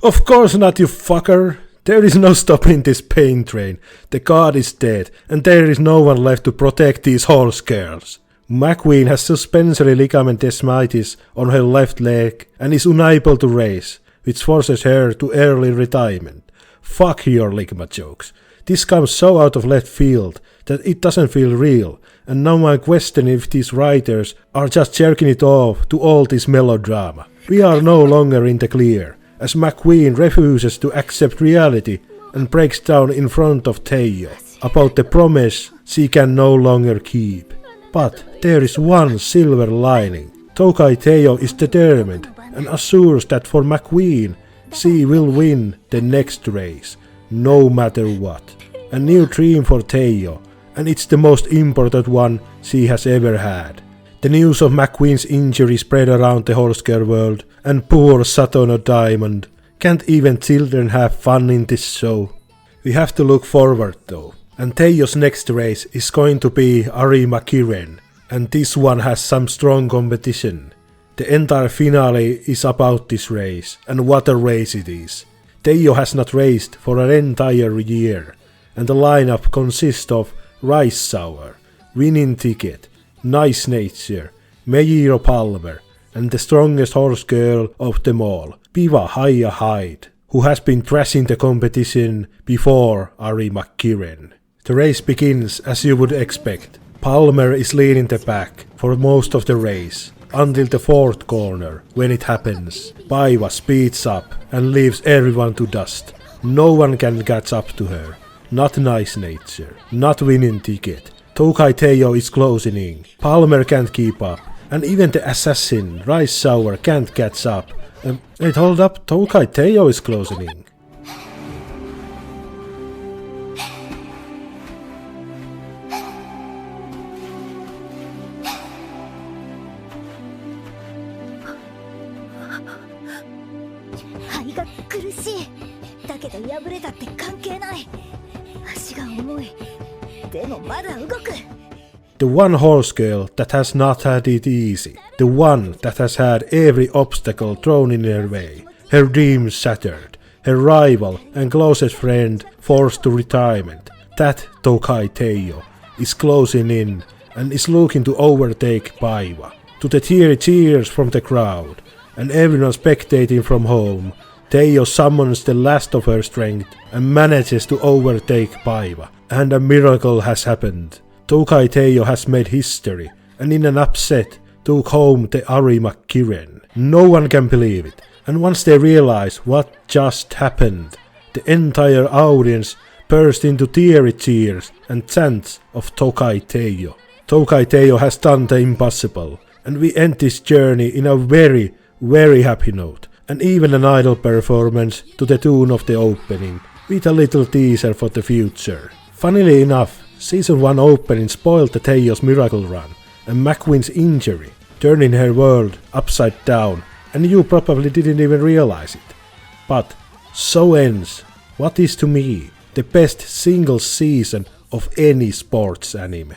Of course not, you fucker! There is no stopping this pain train. The god is dead, and there is no one left to protect these horse girls. McQueen has suspensory ligament desmitis on her left leg and is unable to race, which forces her to early retirement. Fuck your ligma jokes. This comes so out of left field that it doesn't feel real, and now I question if these writers are just jerking it off to all this melodrama. We are no longer in the clear, as McQueen refuses to accept reality and breaks down in front of Teiyo about the promise she can no longer keep. But there is one silver lining. Tokai Teiyo is determined and assures that for McQueen she will win the next race, no matter what. A new dream for Teiyo, and it's the most important one she has ever had. The news of McQueen's injury spread around the horse girl world, and poor Satono Diamond. Can't even children have fun in this show? We have to look forward though, and Teiyo's next race is going to be Arima Kiren, and this one has some strong competition. The entire finale is about this race, and what a race it is. Teiyo has not raced for an entire year, and the lineup consists of Rice Sour, Winning Ticket, Nice Nature, Meijiro Palmer, and the strongest horse girl of them all, Piva Haya Hyde, who has been trashing the competition before Arima Kiren. The race begins as you would expect. Palmer is leading the pack for most of the race, until the fourth corner, when it happens. Paiva speeds up and leaves everyone to dust. No one can catch up to her. Not Nice Nature, not Winning Ticket. Tokai Teiyo is closing in. Palmer can't keep up, and even the assassin, Rice Sour, can't catch up. Wait, hold up, Tokai Teiyo is closing in. The one horse girl that has not had it easy, the one that has had every obstacle thrown in her way, her dreams shattered, her rival and closest friend forced to retirement, that Tokai Teiyo is closing in and is looking to overtake Paiva. To the teary cheers from the crowd and everyone spectating from home, Teiyo summons the last of her strength and manages to overtake Paiva, and a miracle has happened. Tokai Teiyo has made history, and in an upset took home the Arima Kiren. No one can believe it, and once they realize what just happened, the entire audience burst into teary cheers and chants of Tokai Teiyo. Tokai Teiyo has done the impossible, and we end this journey in a very, very happy note, and even an idol performance to the tune of the opening, with a little teaser for the future. Funnily enough, Season 1 opening spoiled the Teiyo's miracle run, and McQueen's injury, turning her world upside down, and you probably didn't even realize it. But so ends what is to me the best single season of any sports anime.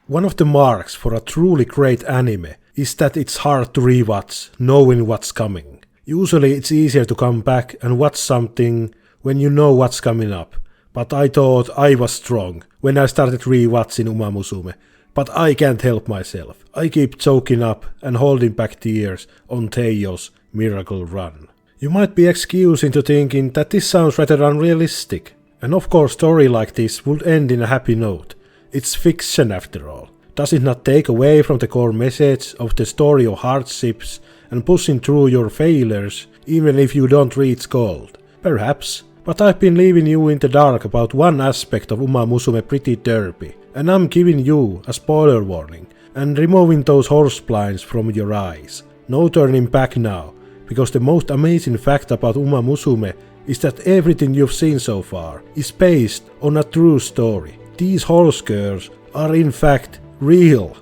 One of the marks for a truly great anime is that it's hard to rewatch knowing what's coming. Usually it's easier to come back and watch something when you know what's coming up, but I thought I was strong when I started rewatching Uma Musume, but I can't help myself. I keep choking up and holding back tears on Teiyo's miracle run. You might be excused into thinking that this sounds rather unrealistic, and of course story like this would end in a happy note. It's fiction after all. Does it not take away from the core message of the story of hardships and pushing through your failures even if you don't reach gold? Perhaps, but I've been leaving you in the dark about one aspect of Uma Musume Pretty Derby, and I'm giving you a spoiler warning and removing those horse blinds from your eyes. No turning back now, because the most amazing fact about Uma Musume is that everything you've seen so far is based on a true story. These horse girls are in fact real.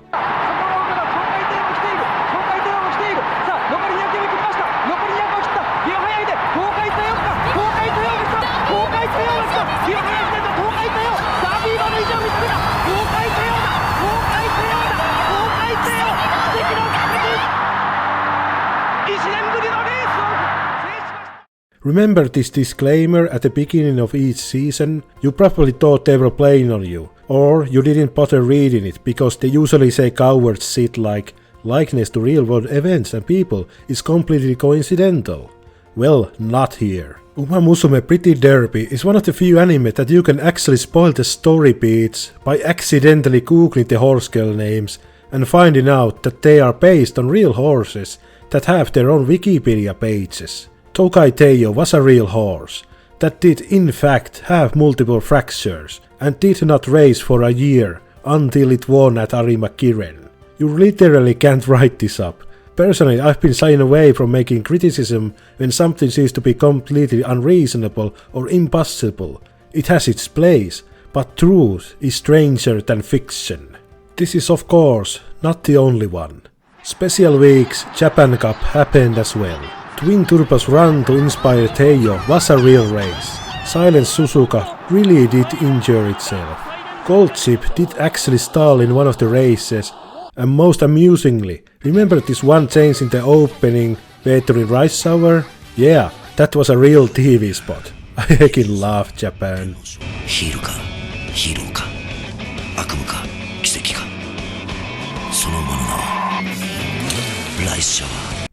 Remember this disclaimer at the beginning of each season? You probably thought they were playing on you, or you didn't bother reading it because they usually say coward shit like likeness to real world events and people is completely coincidental. Well, not here. Uma Musume Pretty Derby is one of the few anime that you can actually spoil the story beats by accidentally googling the horse girl names and finding out that they are based on real horses that have their own Wikipedia pages. Tokai Teiyo was a real horse that did in fact have multiple fractures and did not race for a year until it won at Arima Kiren. You literally can't write this up. Personally, I've been shying away from making criticism when something seems to be completely unreasonable or impossible. It has its place, but truth is stranger than fiction. This is of course not the only one. Special Week's Japan Cup happened as well. Twin Turbos run to inspire Teiyo was a real race. Silent Suzuka really did injure itself. Gold Ship did actually stall in one of the races, and most amusingly, remember this one change in the opening featuring Rice Shower? Yeah, that was a real TV spot. I heckin' love Japan.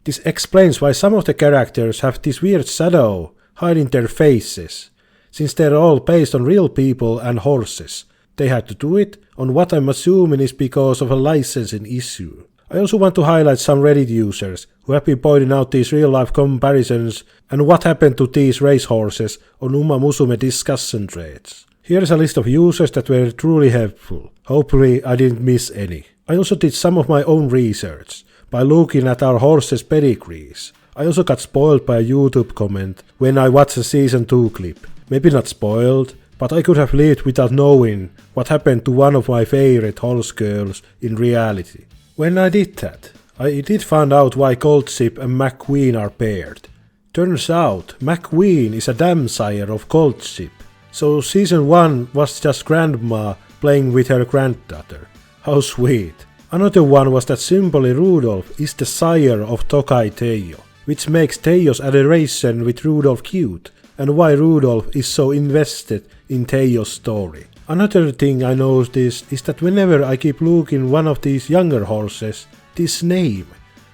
This explains why some of the characters have this weird shadow hiding their faces. Since they're all based on real people and horses, they had to do it on what I'm assuming is because of a licensing issue. I also want to highlight some Reddit users who have been pointing out these real-life comparisons and what happened to these racehorses on Uma Musume discussion threads. Here's a list of users that were truly helpful. Hopefully I didn't miss any. I also did some of my own research by looking at our horses' pedigrees. I also got spoiled by a YouTube comment when I watched a season 2 clip. Maybe not spoiled, but I could have lived without knowing what happened to one of my favorite horse girls in reality. When I did that, I did find out why Gold Ship and McQueen are paired. Turns out McQueen is a dam sire of Gold Ship, so season 1 was just grandma playing with her granddaughter. How sweet. Another one was that Symboli Rudolph is the sire of Tokai Teiyo, which makes Teiyo's adoration with Rudolph cute, and why Rudolph is so invested in Teiyo's story. Another thing I noticed is that whenever I keep looking one of these younger horses, this name,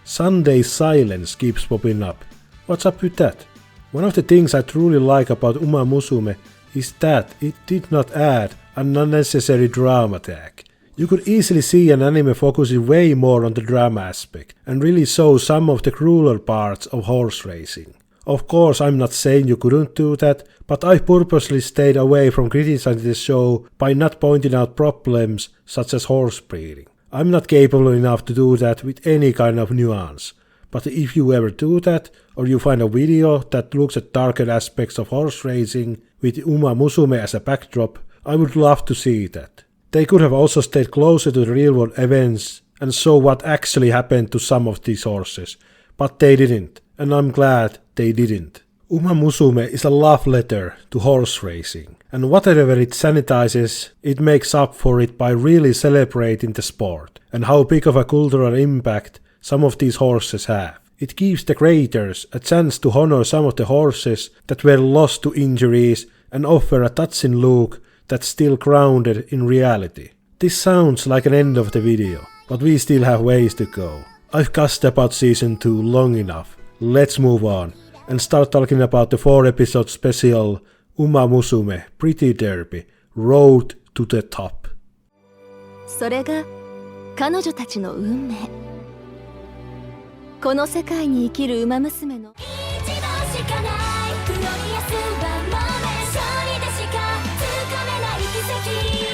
Sunday Silence, keeps popping up. What's up with that? One of the things I truly like about Uma Musume is that it did not add an unnecessary drama tag. You could easily see an anime focusing way more on the drama aspect and really show some of the crueler parts of horse racing. Of course, I'm not saying you couldn't do that, but I purposely stayed away from criticizing the show by not pointing out problems such as horse breeding. I'm not capable enough to do that with any kind of nuance, but if you ever do that, or you find a video that looks at darker aspects of horse racing with Uma Musume as a backdrop, I would love to see that. They could have also stayed closer to the real world events and saw what actually happened to some of these horses, but they didn't, and I'm glad they didn't. Uma Musume is a love letter to horse racing, and whatever it sanitizes, it makes up for it by really celebrating the sport, and how big of a cultural impact some of these horses have. It gives the creators a chance to honor some of the horses that were lost to injuries and offer a touching look that's still grounded in reality. This sounds like an end of the video, but we still have ways to go. I've gussed about season 2 long enough. Let's move on and start talking about the 4-episode special Uma Musume Pretty Derby Road to the Top. それが彼女たちの運命。この世界に生きる馬娘の一度しかないフロリアスはもめ勝利でしかつかめない奇跡。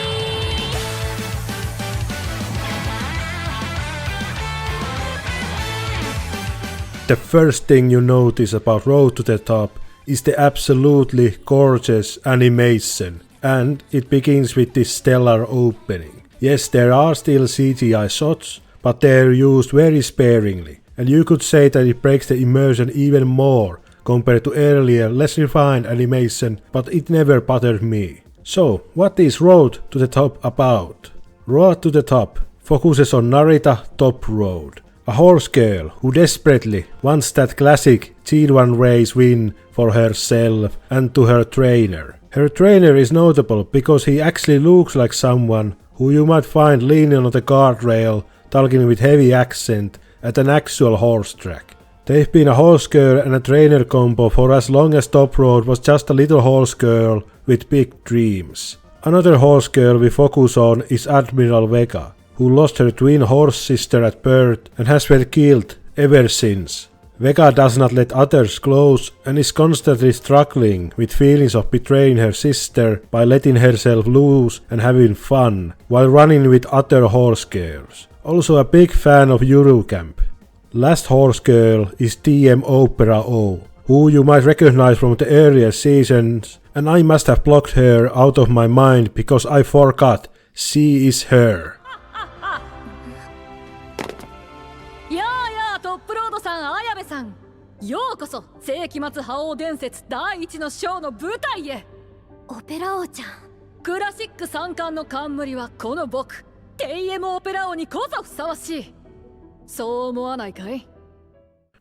The first thing you notice about Road to the Top is the absolutely gorgeous animation, and it begins with this stellar opening. Yes, there are still CGI shots, but they're used very sparingly, and you could say that it breaks the immersion even more compared to earlier, less refined animation, but it never bothered me. So, what is Road to the Top about? Road to the Top focuses on Narita Top Road, a horse girl who desperately wants that classic G1 race win for herself and to her trainer. Her trainer is notable because he actually looks like someone who you might find leaning on the guardrail talking with heavy accent at an actual horse track. They've been a horse girl and a trainer combo for as long as Top Road was just a little horse girl with big dreams. Another horse girl we focus on is Admiral Vega, who lost her twin horse sister at birth and has been killed ever since. Vega does not let others close and is constantly struggling with feelings of betraying her sister by letting herself loose and having fun while running with other horse girls. Also a big fan of Eurocamp. Last horse girl is TM Opera O, who you might recognize from the earlier seasons, and I must have blocked her out of my mind because I forgot she is her. トップロードさん、綾部さん、ようこそ世紀末覇王伝説第一の章の舞台へ。オペラ王ちゃん。クラシック三冠の冠はこの僕、TMオペラ王にこそふさわしい。そう思わないかい？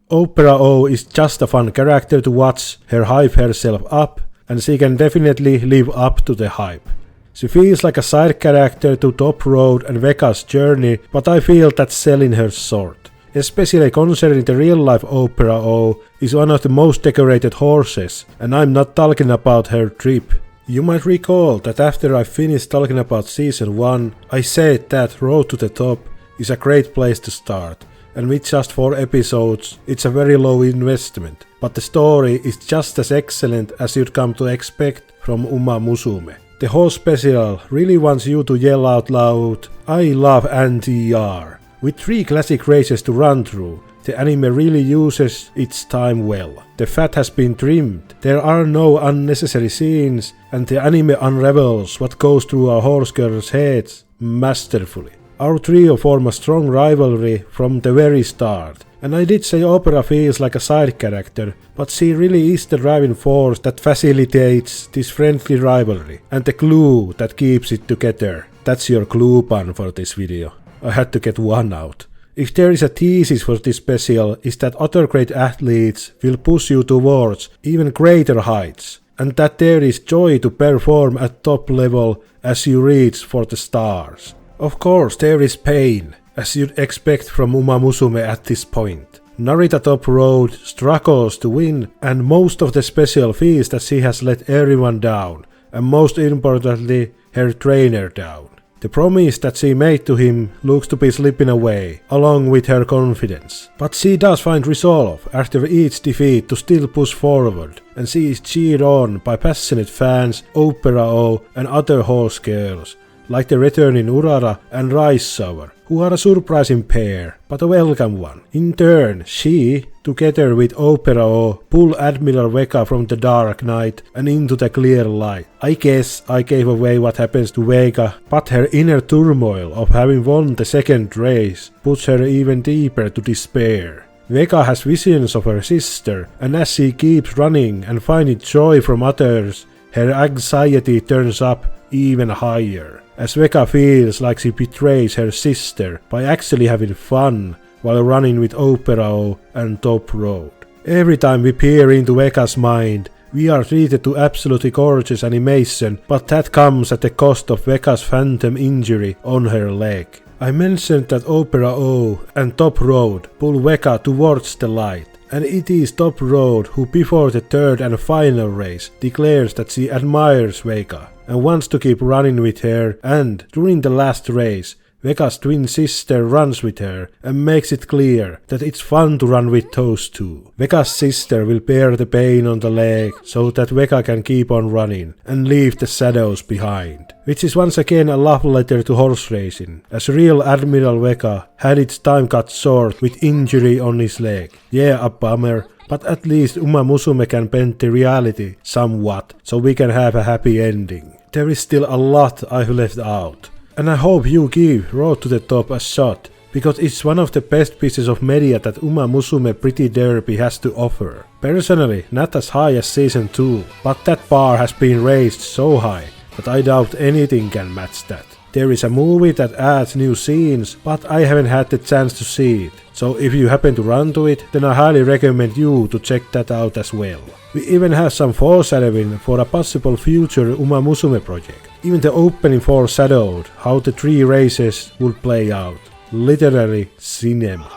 Opera O is just a fun character to watch her hype herself up, and she can definitely live up to the hype. She feels like a side character to Top Road and Vega's journey, but I feel that's selling her short. Especially considering the real-life Opera O is one of the most decorated horses, and I'm not talking about her trip. You might recall that after I finished talking about Season 1, I said that Road to the Top is a great place to start, and with just 4 episodes, it's a very low investment, but the story is just as excellent as you'd come to expect from Uma Musume. The whole special really wants you to yell out loud, "I love NTR!" With 3 classic races to run through, the anime really uses its time well. The fat has been trimmed, there are no unnecessary scenes, and the anime unravels what goes through our horse girls' heads masterfully. Our trio form a strong rivalry from the very start, and I did say Opera feels like a side character, but she really is the driving force that facilitates this friendly rivalry, and the glue that keeps it together. That's your glue pun for this video. I had to get one out. If there is a thesis for this special, is that other great athletes will push you towards even greater heights, and that there is joy to perform at top level as you reach for the stars. Of course there is pain, as you'd expect from Uma Musume at this point. Narita Top Road struggles to win, and most of the special feels that she has let everyone down, and most importantly, her trainer down. The promise that she made to him looks to be slipping away, along with her confidence. But she does find resolve after each defeat to still push forward, and she is cheered on by passionate fans, Opera O and other horse girls, like the returning Urara and Rice Sour, who are a surprising pair, but a welcome one. In turn, she, together with Opera O, pull Admiral Vega from the dark night and into the clear light. I guess I gave away what happens to Vega, but her inner turmoil of having won the second race puts her even deeper to despair. Vega has visions of her sister, and as she keeps running and finding joy from others, her anxiety turns up even higher, as Vega feels like she betrays her sister by actually having fun while running with Opera O and Top Road. Every time we peer into Vega's mind, we are treated to absolutely gorgeous animation, but that comes at the cost of Vega's phantom injury on her leg. I mentioned that Opera O and Top Road pull Vega towards the light, and it is Top Road who before the third and final race declares that she admires Vega and wants to keep running with her, and during the last race Vega's twin sister runs with her and makes it clear that it's fun to run with those two. Vega's sister will bear the pain on the leg so that Vega can keep on running and leave the shadows behind. Which is once again a love letter to horse racing, as real Admiral Vega had its time cut short with injury on his leg. Yeah, a bummer, but at least Uma Musume can bend the reality somewhat so we can have a happy ending. There is still a lot I've left out. And I hope you give Road to the Top a shot, because it's one of the best pieces of media that Uma Musume Pretty Derby has to offer. Personally, not as high as Season 2, but that bar has been raised so high that I doubt anything can match that. There is a movie that adds new scenes, but I haven't had the chance to see it, so if you happen to run to it, then I highly recommend you to check that out as well. We even have some foreshadowing for a possible future Uma Musume project. Even the opening foreshadowed how the 3 races would play out. Literally cinema.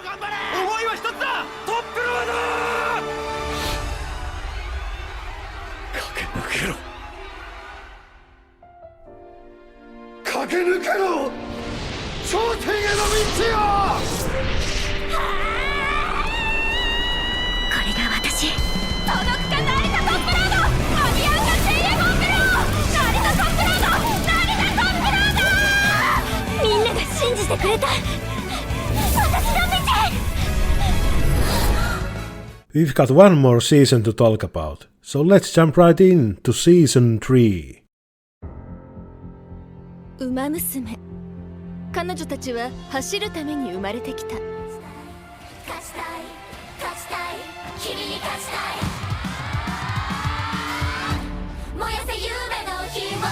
してくれた。私の道。 We've got one more season to talk about, so let's jump right in to season 3. ウマ娘、彼女たちは走るために生まれてきた。勝ちたい勝ちたい君に勝ちたい燃やせ夢の希望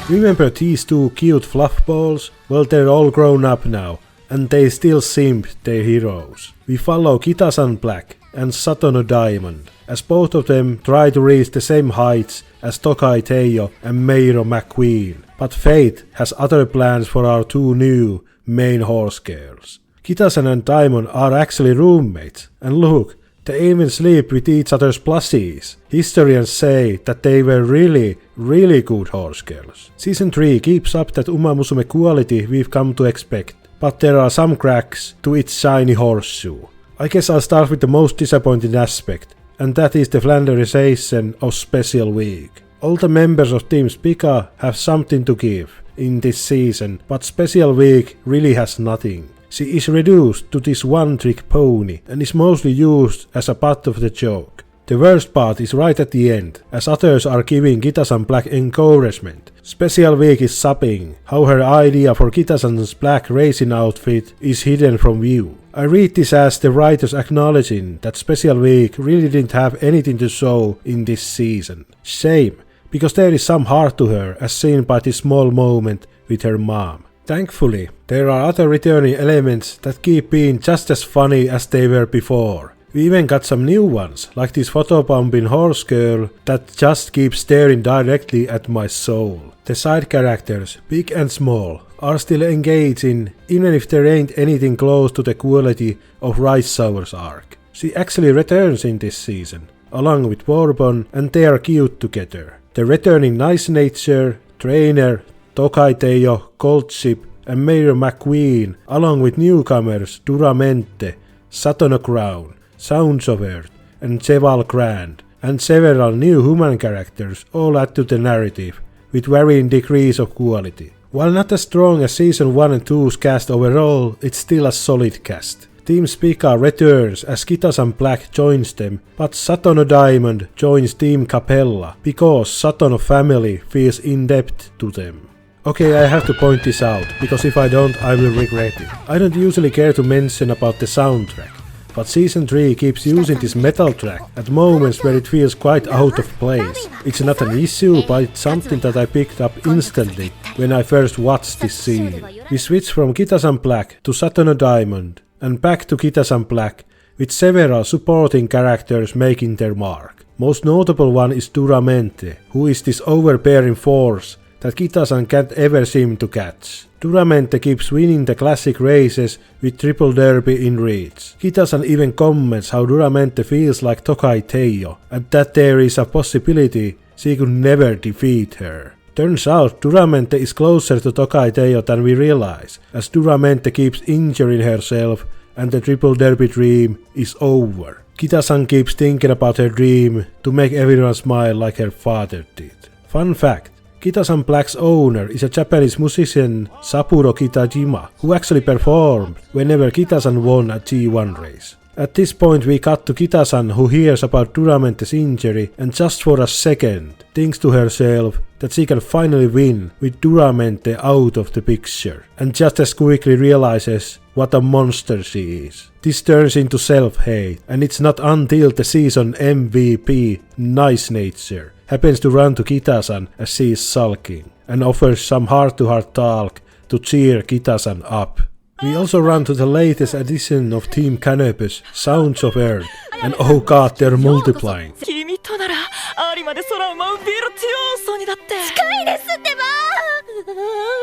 Remember these two cute fluff balls? Well, they're all grown up now, and they still simp their heroes. We follow Kita-san Black and Satono Diamond, as both of them try to reach the same heights as Tokai Teijo and Meiro McQueen, but fate has other plans for our two new main horse girls. Kita-san and Diamond are actually roommates, and look, they even sleep with each other's plushies. Historians say that they were really good horse girls. Season 3 keeps up that Uma Musume quality we've come to expect, but there are some cracks to its shiny horseshoe. I guess I'll start with the most disappointing aspect, and that is the flanderization of Special Week. All the members of Team Spica have something to give in this season, but Special Week really has nothing. She is reduced to this one-trick pony and is mostly used as a butt of the joke. The worst part is right at the end, as others are giving Kita-san Black encouragement. Special Week is subbing how her idea for Kita-san's black racing outfit is hidden from view. I read this as the writers acknowledging that Special Week really didn't have anything to show in this season. Shame, because there is some heart to her as seen by this small moment with her mom. Thankfully, there are other returning elements that keep being just as funny as they were before. We even got some new ones, like this photobombing horse girl that just keeps staring directly at my soul. The side characters, big and small, are still engaging, even if there ain't anything close to the quality of Rice Sour's arc. She actually returns in this season, along with Bourbon, and they are cute together. The returning Nice Nature, Trainer, Tokai Teijo, Coldship, and Meiro McQueen, along with newcomers Duramente, Satono Crown, Sounds of Earth, and Cheval Grand, and several new human characters all add to the narrative, with varying degrees of quality. While not as strong as Season 1 and 2's cast overall, it's still a solid cast. Team Spica returns as Kitasan Black joins them, but Satono Diamond joins Team Capella because Satono family feels in-depth to them. Okay, I have to point this out, because if I don't, I will regret it. I don't usually care to mention about the soundtrack, but Season 3 keeps using this metal track at moments where it feels quite out of place. It's not an issue, but it's something that I picked up instantly when I first watched this scene. We switch from Kitasan Black to Satono Diamond, and back to Kitasan Black, with several supporting characters making their mark. Most notable one is Duramente, who is this overbearing force that Kitasan can't ever seem to catch. Duramente keeps winning the classic races with Triple Derby in reach. Kitasan even comments how Duramente feels like Tokai Teijo, and that there is a possibility she could never defeat her. Turns out Duramente is closer to Tokai Teijo than we realize, as Duramente keeps injuring herself and the Triple Derby dream is over. Kitasan keeps thinking about her dream to make everyone smile like her father did. Fun fact, Kitasan Black's owner is a Japanese musician Saburo Kitajima, who actually performed whenever Kitasan won a G1 race. At this point we cut to Kitasan, who hears about Duramente's injury and just for a second thinks to herself that she can finally win with Duramente out of the picture, and just as quickly realizes what a monster she is. This turns into self-hate, and it's not until the season MVP, Nice Nature, happens to run to Kitasan as she is sulking, and offers some heart-to-heart talk to cheer Kitasan up. We also run to the latest edition of Team Canopus, Sounds of Earth, and oh god, they're multiplying. 君とならアリまで空を舞うビルチオーソにだって近いですってば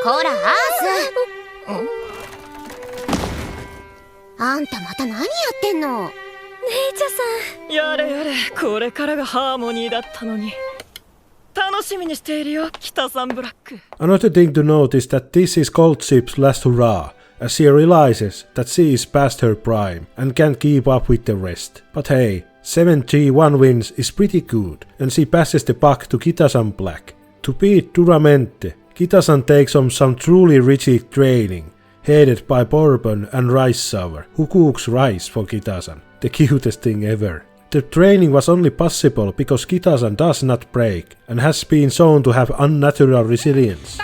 こらアースあんたまた何やってんの姉ちゃさんやれやれこれからがハーモニーだったのに楽しみにしているよ北さんブラック Another thing to note is that this is Cold Ship's last hurrah, as she realizes that she is past her prime and can't keep up with the rest. But hey, 7 G1 wins is pretty good, and she passes the buck to Kitasan Black. To beat Duramente, Kitasan takes on some truly rigid training, headed by Bourbon and Rice Sour, who cooks rice for Kitasan, the cutest thing ever. The training was only possible because Kitasan does not break, and has been shown to have unnatural resilience.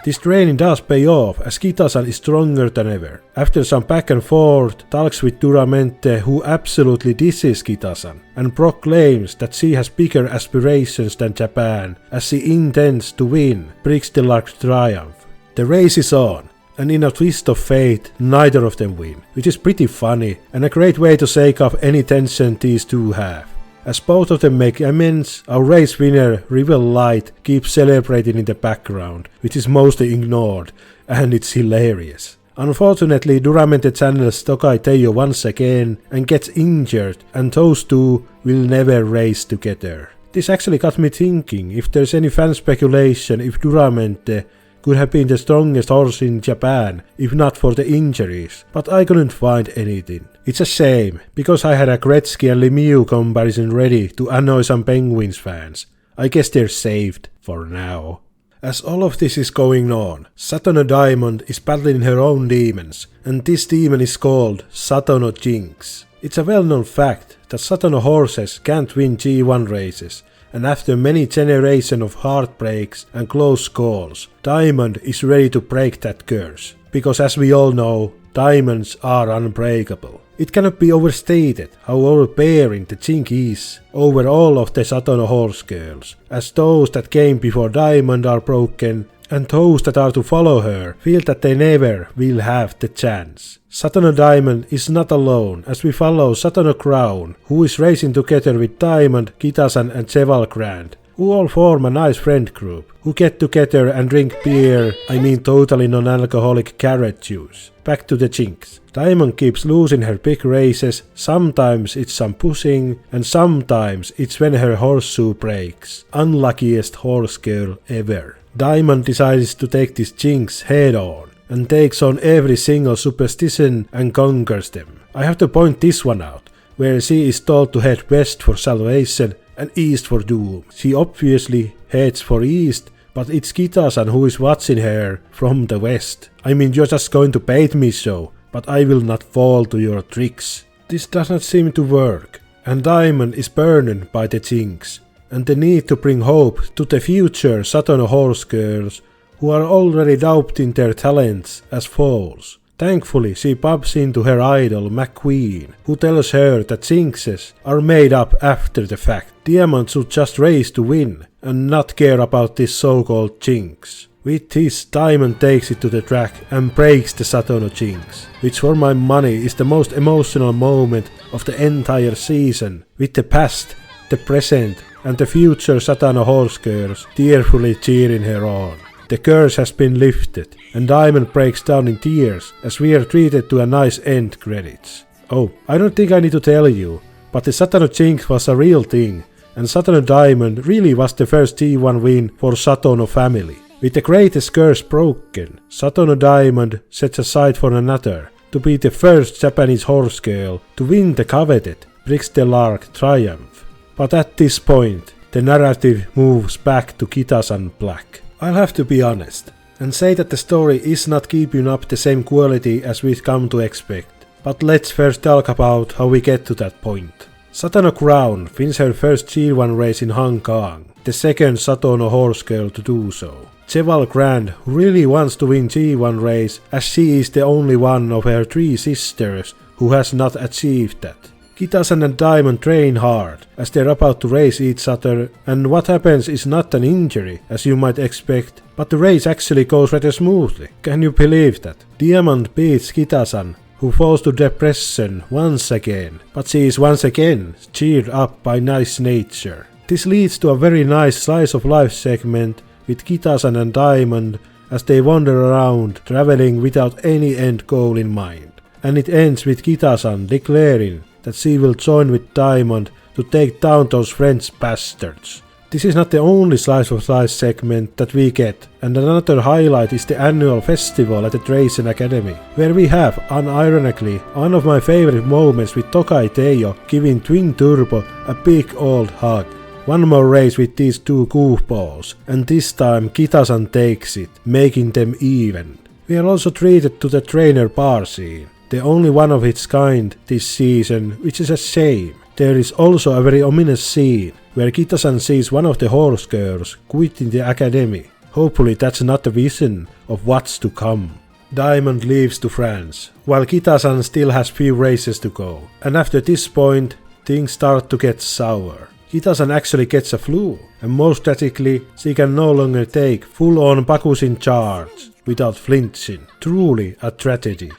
This training does pay off, as Kitasan is stronger than ever. After some back and forth talks with Duramente, who absolutely disses Kitasan, and proclaims that she has bigger aspirations than Japan, as she intends to win Prix de l'Arc Triumph. The race is on, and in a twist of fate, neither of them win, which is pretty funny, and a great way to shake off any tension these two have. As both of them make amends, our race winner, Rival Light, keeps celebrating in the background, which is mostly ignored, and it's hilarious. Unfortunately, Duramente channels Tokai Teijo once again and gets injured, and those two will never race together. This actually got me thinking if there's any fan speculation if Duramente could have been the strongest horse in Japan if not for the injuries, but I couldn't find anything. It's a shame, because I had a Gretzky and Lemieux comparison ready to annoy some Penguins fans. I guess they're saved for now. As all of this is going on, Satono Diamond is battling her own demons, and this demon is called Satono Jinx. It's a well-known fact that Satono horses can't win G1 races, and after many generations of heartbreaks and close calls, Diamond is ready to break that curse. Because as we all know, diamonds are unbreakable. It cannot be overstated how overbearing the Jinx is over all of the Satono horse girls, as those that came before Diamond are broken, and those that are to follow her feel that they never will have the chance. Satono Diamond is not alone, as we follow Satono Crown, who is racing together with Diamond, Kitasan and Cheval Grand, who all form a nice friend group, who get together and drink beer, I mean totally non-alcoholic carrot juice. Back to the Jinx. Diamond keeps losing her big races, sometimes it's some pushing, and sometimes it's when her horseshoe breaks. Unluckiest horse girl ever. Diamond decides to take this Jinx head on, and takes on every single superstition and conquers them. I have to point this one out, where she is told to head west for salvation and east for doom. She obviously heads for east, but it's Kita-san who is watching her from the west. I mean, you're just going to bait me so, but I will not fall to your tricks. This does not seem to work, and Diamond is burdened by the jinx, and the need to bring hope to the future Satono horse girls who are already doubting their talents as foals. Thankfully, she bumps into her idol McQueen, who tells her that jinxes are made up after the fact. Diamond should just race to win, and not care about this so-called jinx. With this, Diamond takes it to the track and breaks the Satono jinx, which for my money is the most emotional moment of the entire season, with the past, the present and the future Satono horse girls tearfully cheering her on. The curse has been lifted, and Diamond breaks down in tears as we are treated to a nice end credits. Oh, I don't think I need to tell you, but the Satono jinx was a real thing, and Satono Diamond really was the first G1 win for Satono family. With the greatest curse broken, Satono Diamond sets aside for another, to be the first Japanese horse girl to win the coveted Prix de l'Arc triumph. But at this point, the narrative moves back to Kita-san Black. I'll have to be honest, and say that the story is not keeping up the same quality as we've come to expect. But let's first talk about how we get to that point. Satono Crown wins her first G1 race in Hong Kong, the second Satono horse girl to do so. Cheval Grand, who really wants to win G1 race, as she is the only one of her three sisters who has not achieved that. Kita-san and Diamond train hard as they're about to race each other, and what happens is not an injury as you might expect, but the race actually goes rather smoothly. Can you believe that? Diamond beats Kita-san, who falls to depression once again, but she is once again cheered up by nice nature. This leads to a very nice slice of life segment with Kita-san and Diamond as they wander around traveling without any end goal in mind, and it ends with Kita-san declaring that she will join with Diamond to take down those French bastards. This is not the only slice of life segment that we get, and another highlight is the annual festival at the Drazen Academy, where we have, unironically, one of my favorite moments with Tokai Teijo giving Twin Turbo a big old hug. One more race with these two goofballs, and this time Kita-san takes it, making them even. We are also treated to the trainer bar scene, the only one of its kind this season, which is a shame. There is also a very ominous scene where Kita-san sees one of the horse girls quitting the academy. Hopefully that's not a vision of what's to come. Diamond leaves to France, while Kita-san still has few races to go, and after this point things start to get sour. Kita-san actually gets a flu, and most tragically, she can no longer take full-on Bakushin charge without flinching. Truly a tragedy.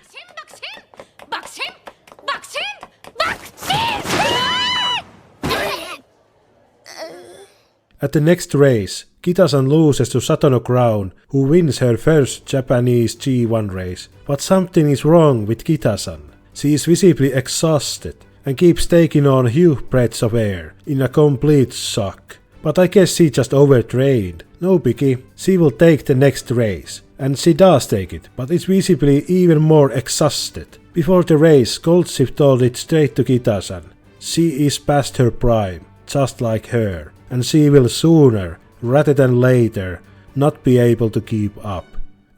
At the next race, Kita-san loses to Satono Crown, who wins her first Japanese G1 race, but something is wrong with Kita-san. She is visibly exhausted and keeps taking on huge breaths of air in a complete shock. But I guess she just overtrained. No biggie, she will take the next race. And she does take it, but is visibly even more exhausted. Before the race, Goldship told it straight to Kita-san. She is past her prime, just like her, and she will sooner, rather than later, not be able to keep up.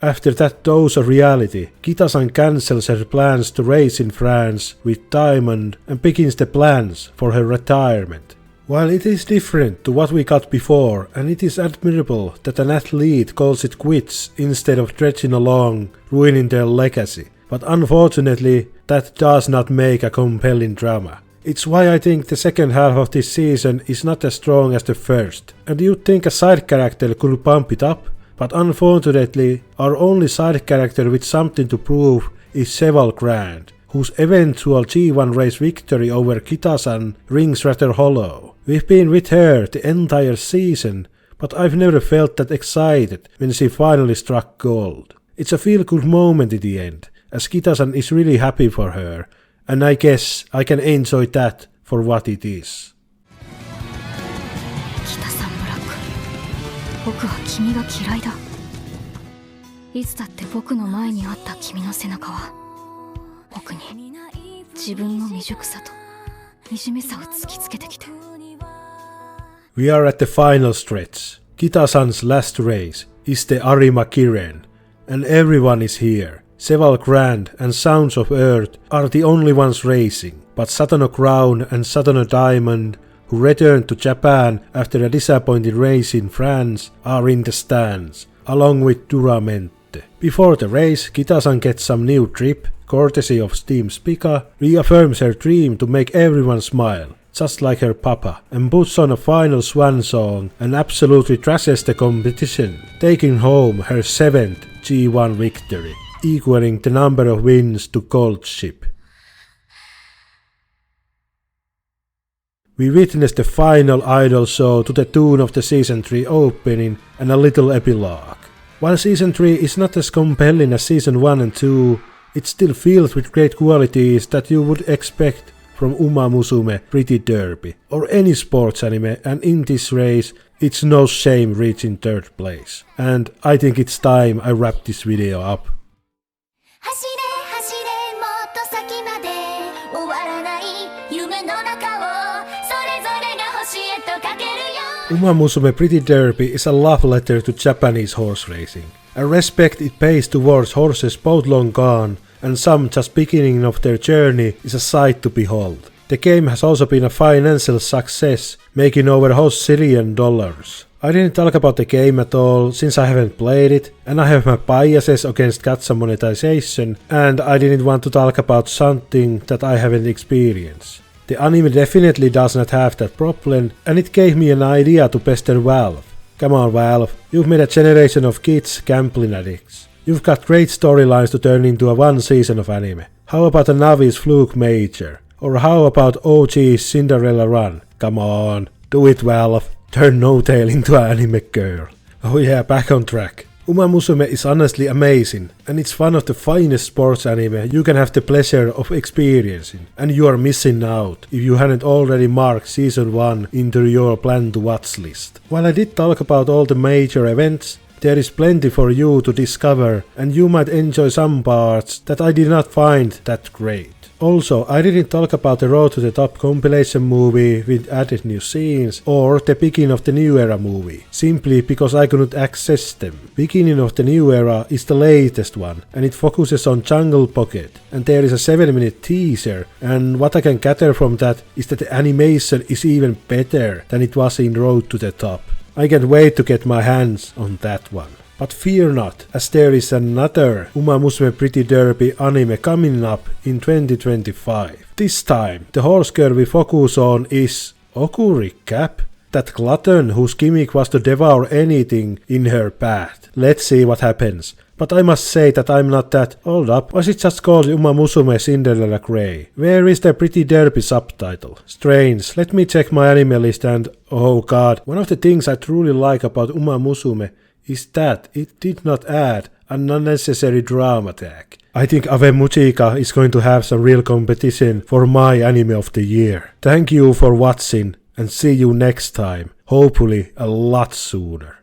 After that dose of reality, Kita-san cancels her plans to race in France with Diamond and begins the plans for her retirement. While it is different to what we got before, and it is admirable that an athlete calls it quits instead of trudging along, ruining their legacy, but unfortunately that does not make a compelling drama. It's why I think the second half of this season is not as strong as the first, and you'd think a side character could bump it up, but unfortunately our only side character with something to prove is Cheval Grand, whose eventual G1 race victory over Kita-san rings rather hollow. We've been with her the entire season, but I've never felt that excited when she finally struck gold. It's a feel-good moment in the end, as Kita-san is really happy for her, and I guess I can enjoy that for what it is. 北さんブラック、僕は君が嫌いだ。いつだって僕の前にあった君の背中は僕に自分の未熟さと惨めさを突きつけてきて。 We are at the final stretch. Kita-san's last race is the Arima Kiren, and everyone is here. Seval Grand and Sounds of Earth are the only ones racing, but Satono Crown and Satono Diamond, who returned to Japan after a disappointing race in France, are in the stands, along with Duramente. Before the race, Kita-san gets some new drip, courtesy of Steam Spica, reaffirms her dream to make everyone smile, just like her papa, and puts on a final swan song and absolutely trashes the competition, taking home her 7th G1 victory, equaling the number of wins to Gold Ship. We witnessed the final idol show to the tune of the Season 3 opening and a little epilogue. While Season 3 is not as compelling as Season 1 and 2, it's still filled with great qualities that you would expect from Musume Pretty Derby or any sports anime, and in this race it's no shame reaching 3rd place. And I think it's time I wrap this video up. Musume Pretty Derby is a love letter to Japanese horse racing, a respect it pays towards horses both long gone and some just beginning of their journey is a sight to behold. The game has also been a financial success, making over $1 zillion. I didn't talk about the game at all since I haven't played it, and I have my biases against gacha monetization, and I didn't want to talk about something that I haven't experienced. The anime definitely does not have that problem, and it gave me an idea to pester Valve. Come on Valve, you've made a generation of kids gambling addicts. You've got great storylines to turn into a one season of anime. How about a Navi's Fluke Major? Or how about OG's Cinderella Run? Come on, do it Valve. Turn No-Tail into an anime girl. Oh yeah, back on track. Musume is honestly amazing, and it's one of the finest sports anime you can have the pleasure of experiencing, and you are missing out if you hadn't already marked Season 1 into your plan to watch list. While I did talk about all the major events, there is plenty for you to discover, and you might enjoy some parts that I did not find that great. Also, I didn't talk about the Road to the Top compilation movie with added new scenes or the Beginning of the New Era movie, simply because I couldn't access them. Beginning of the New Era is the latest one, and it focuses on Jungle Pocket, and there is a 7-minute teaser, and what I can gather from that is that the animation is even better than it was in Road to the Top. I can't wait to get my hands on that one. But fear not, as there is another Musume Pretty Derby anime coming up in 2025. This time, the horse girl we focus on is Okuri Cap, that glutton whose gimmick was to devour anything in her path. Let's see what happens. But I must say that I'm not that. Hold up, was it just called Musume Cinderella Grey? Where is the Pretty Derby subtitle? Strange, let me check my anime list and oh god, one of the things I truly like about Musume is that it did not add an unnecessary drama tag. I think Ave Mujica is going to have some real competition for my anime of the year. Thank you for watching and see you next time, hopefully a lot sooner.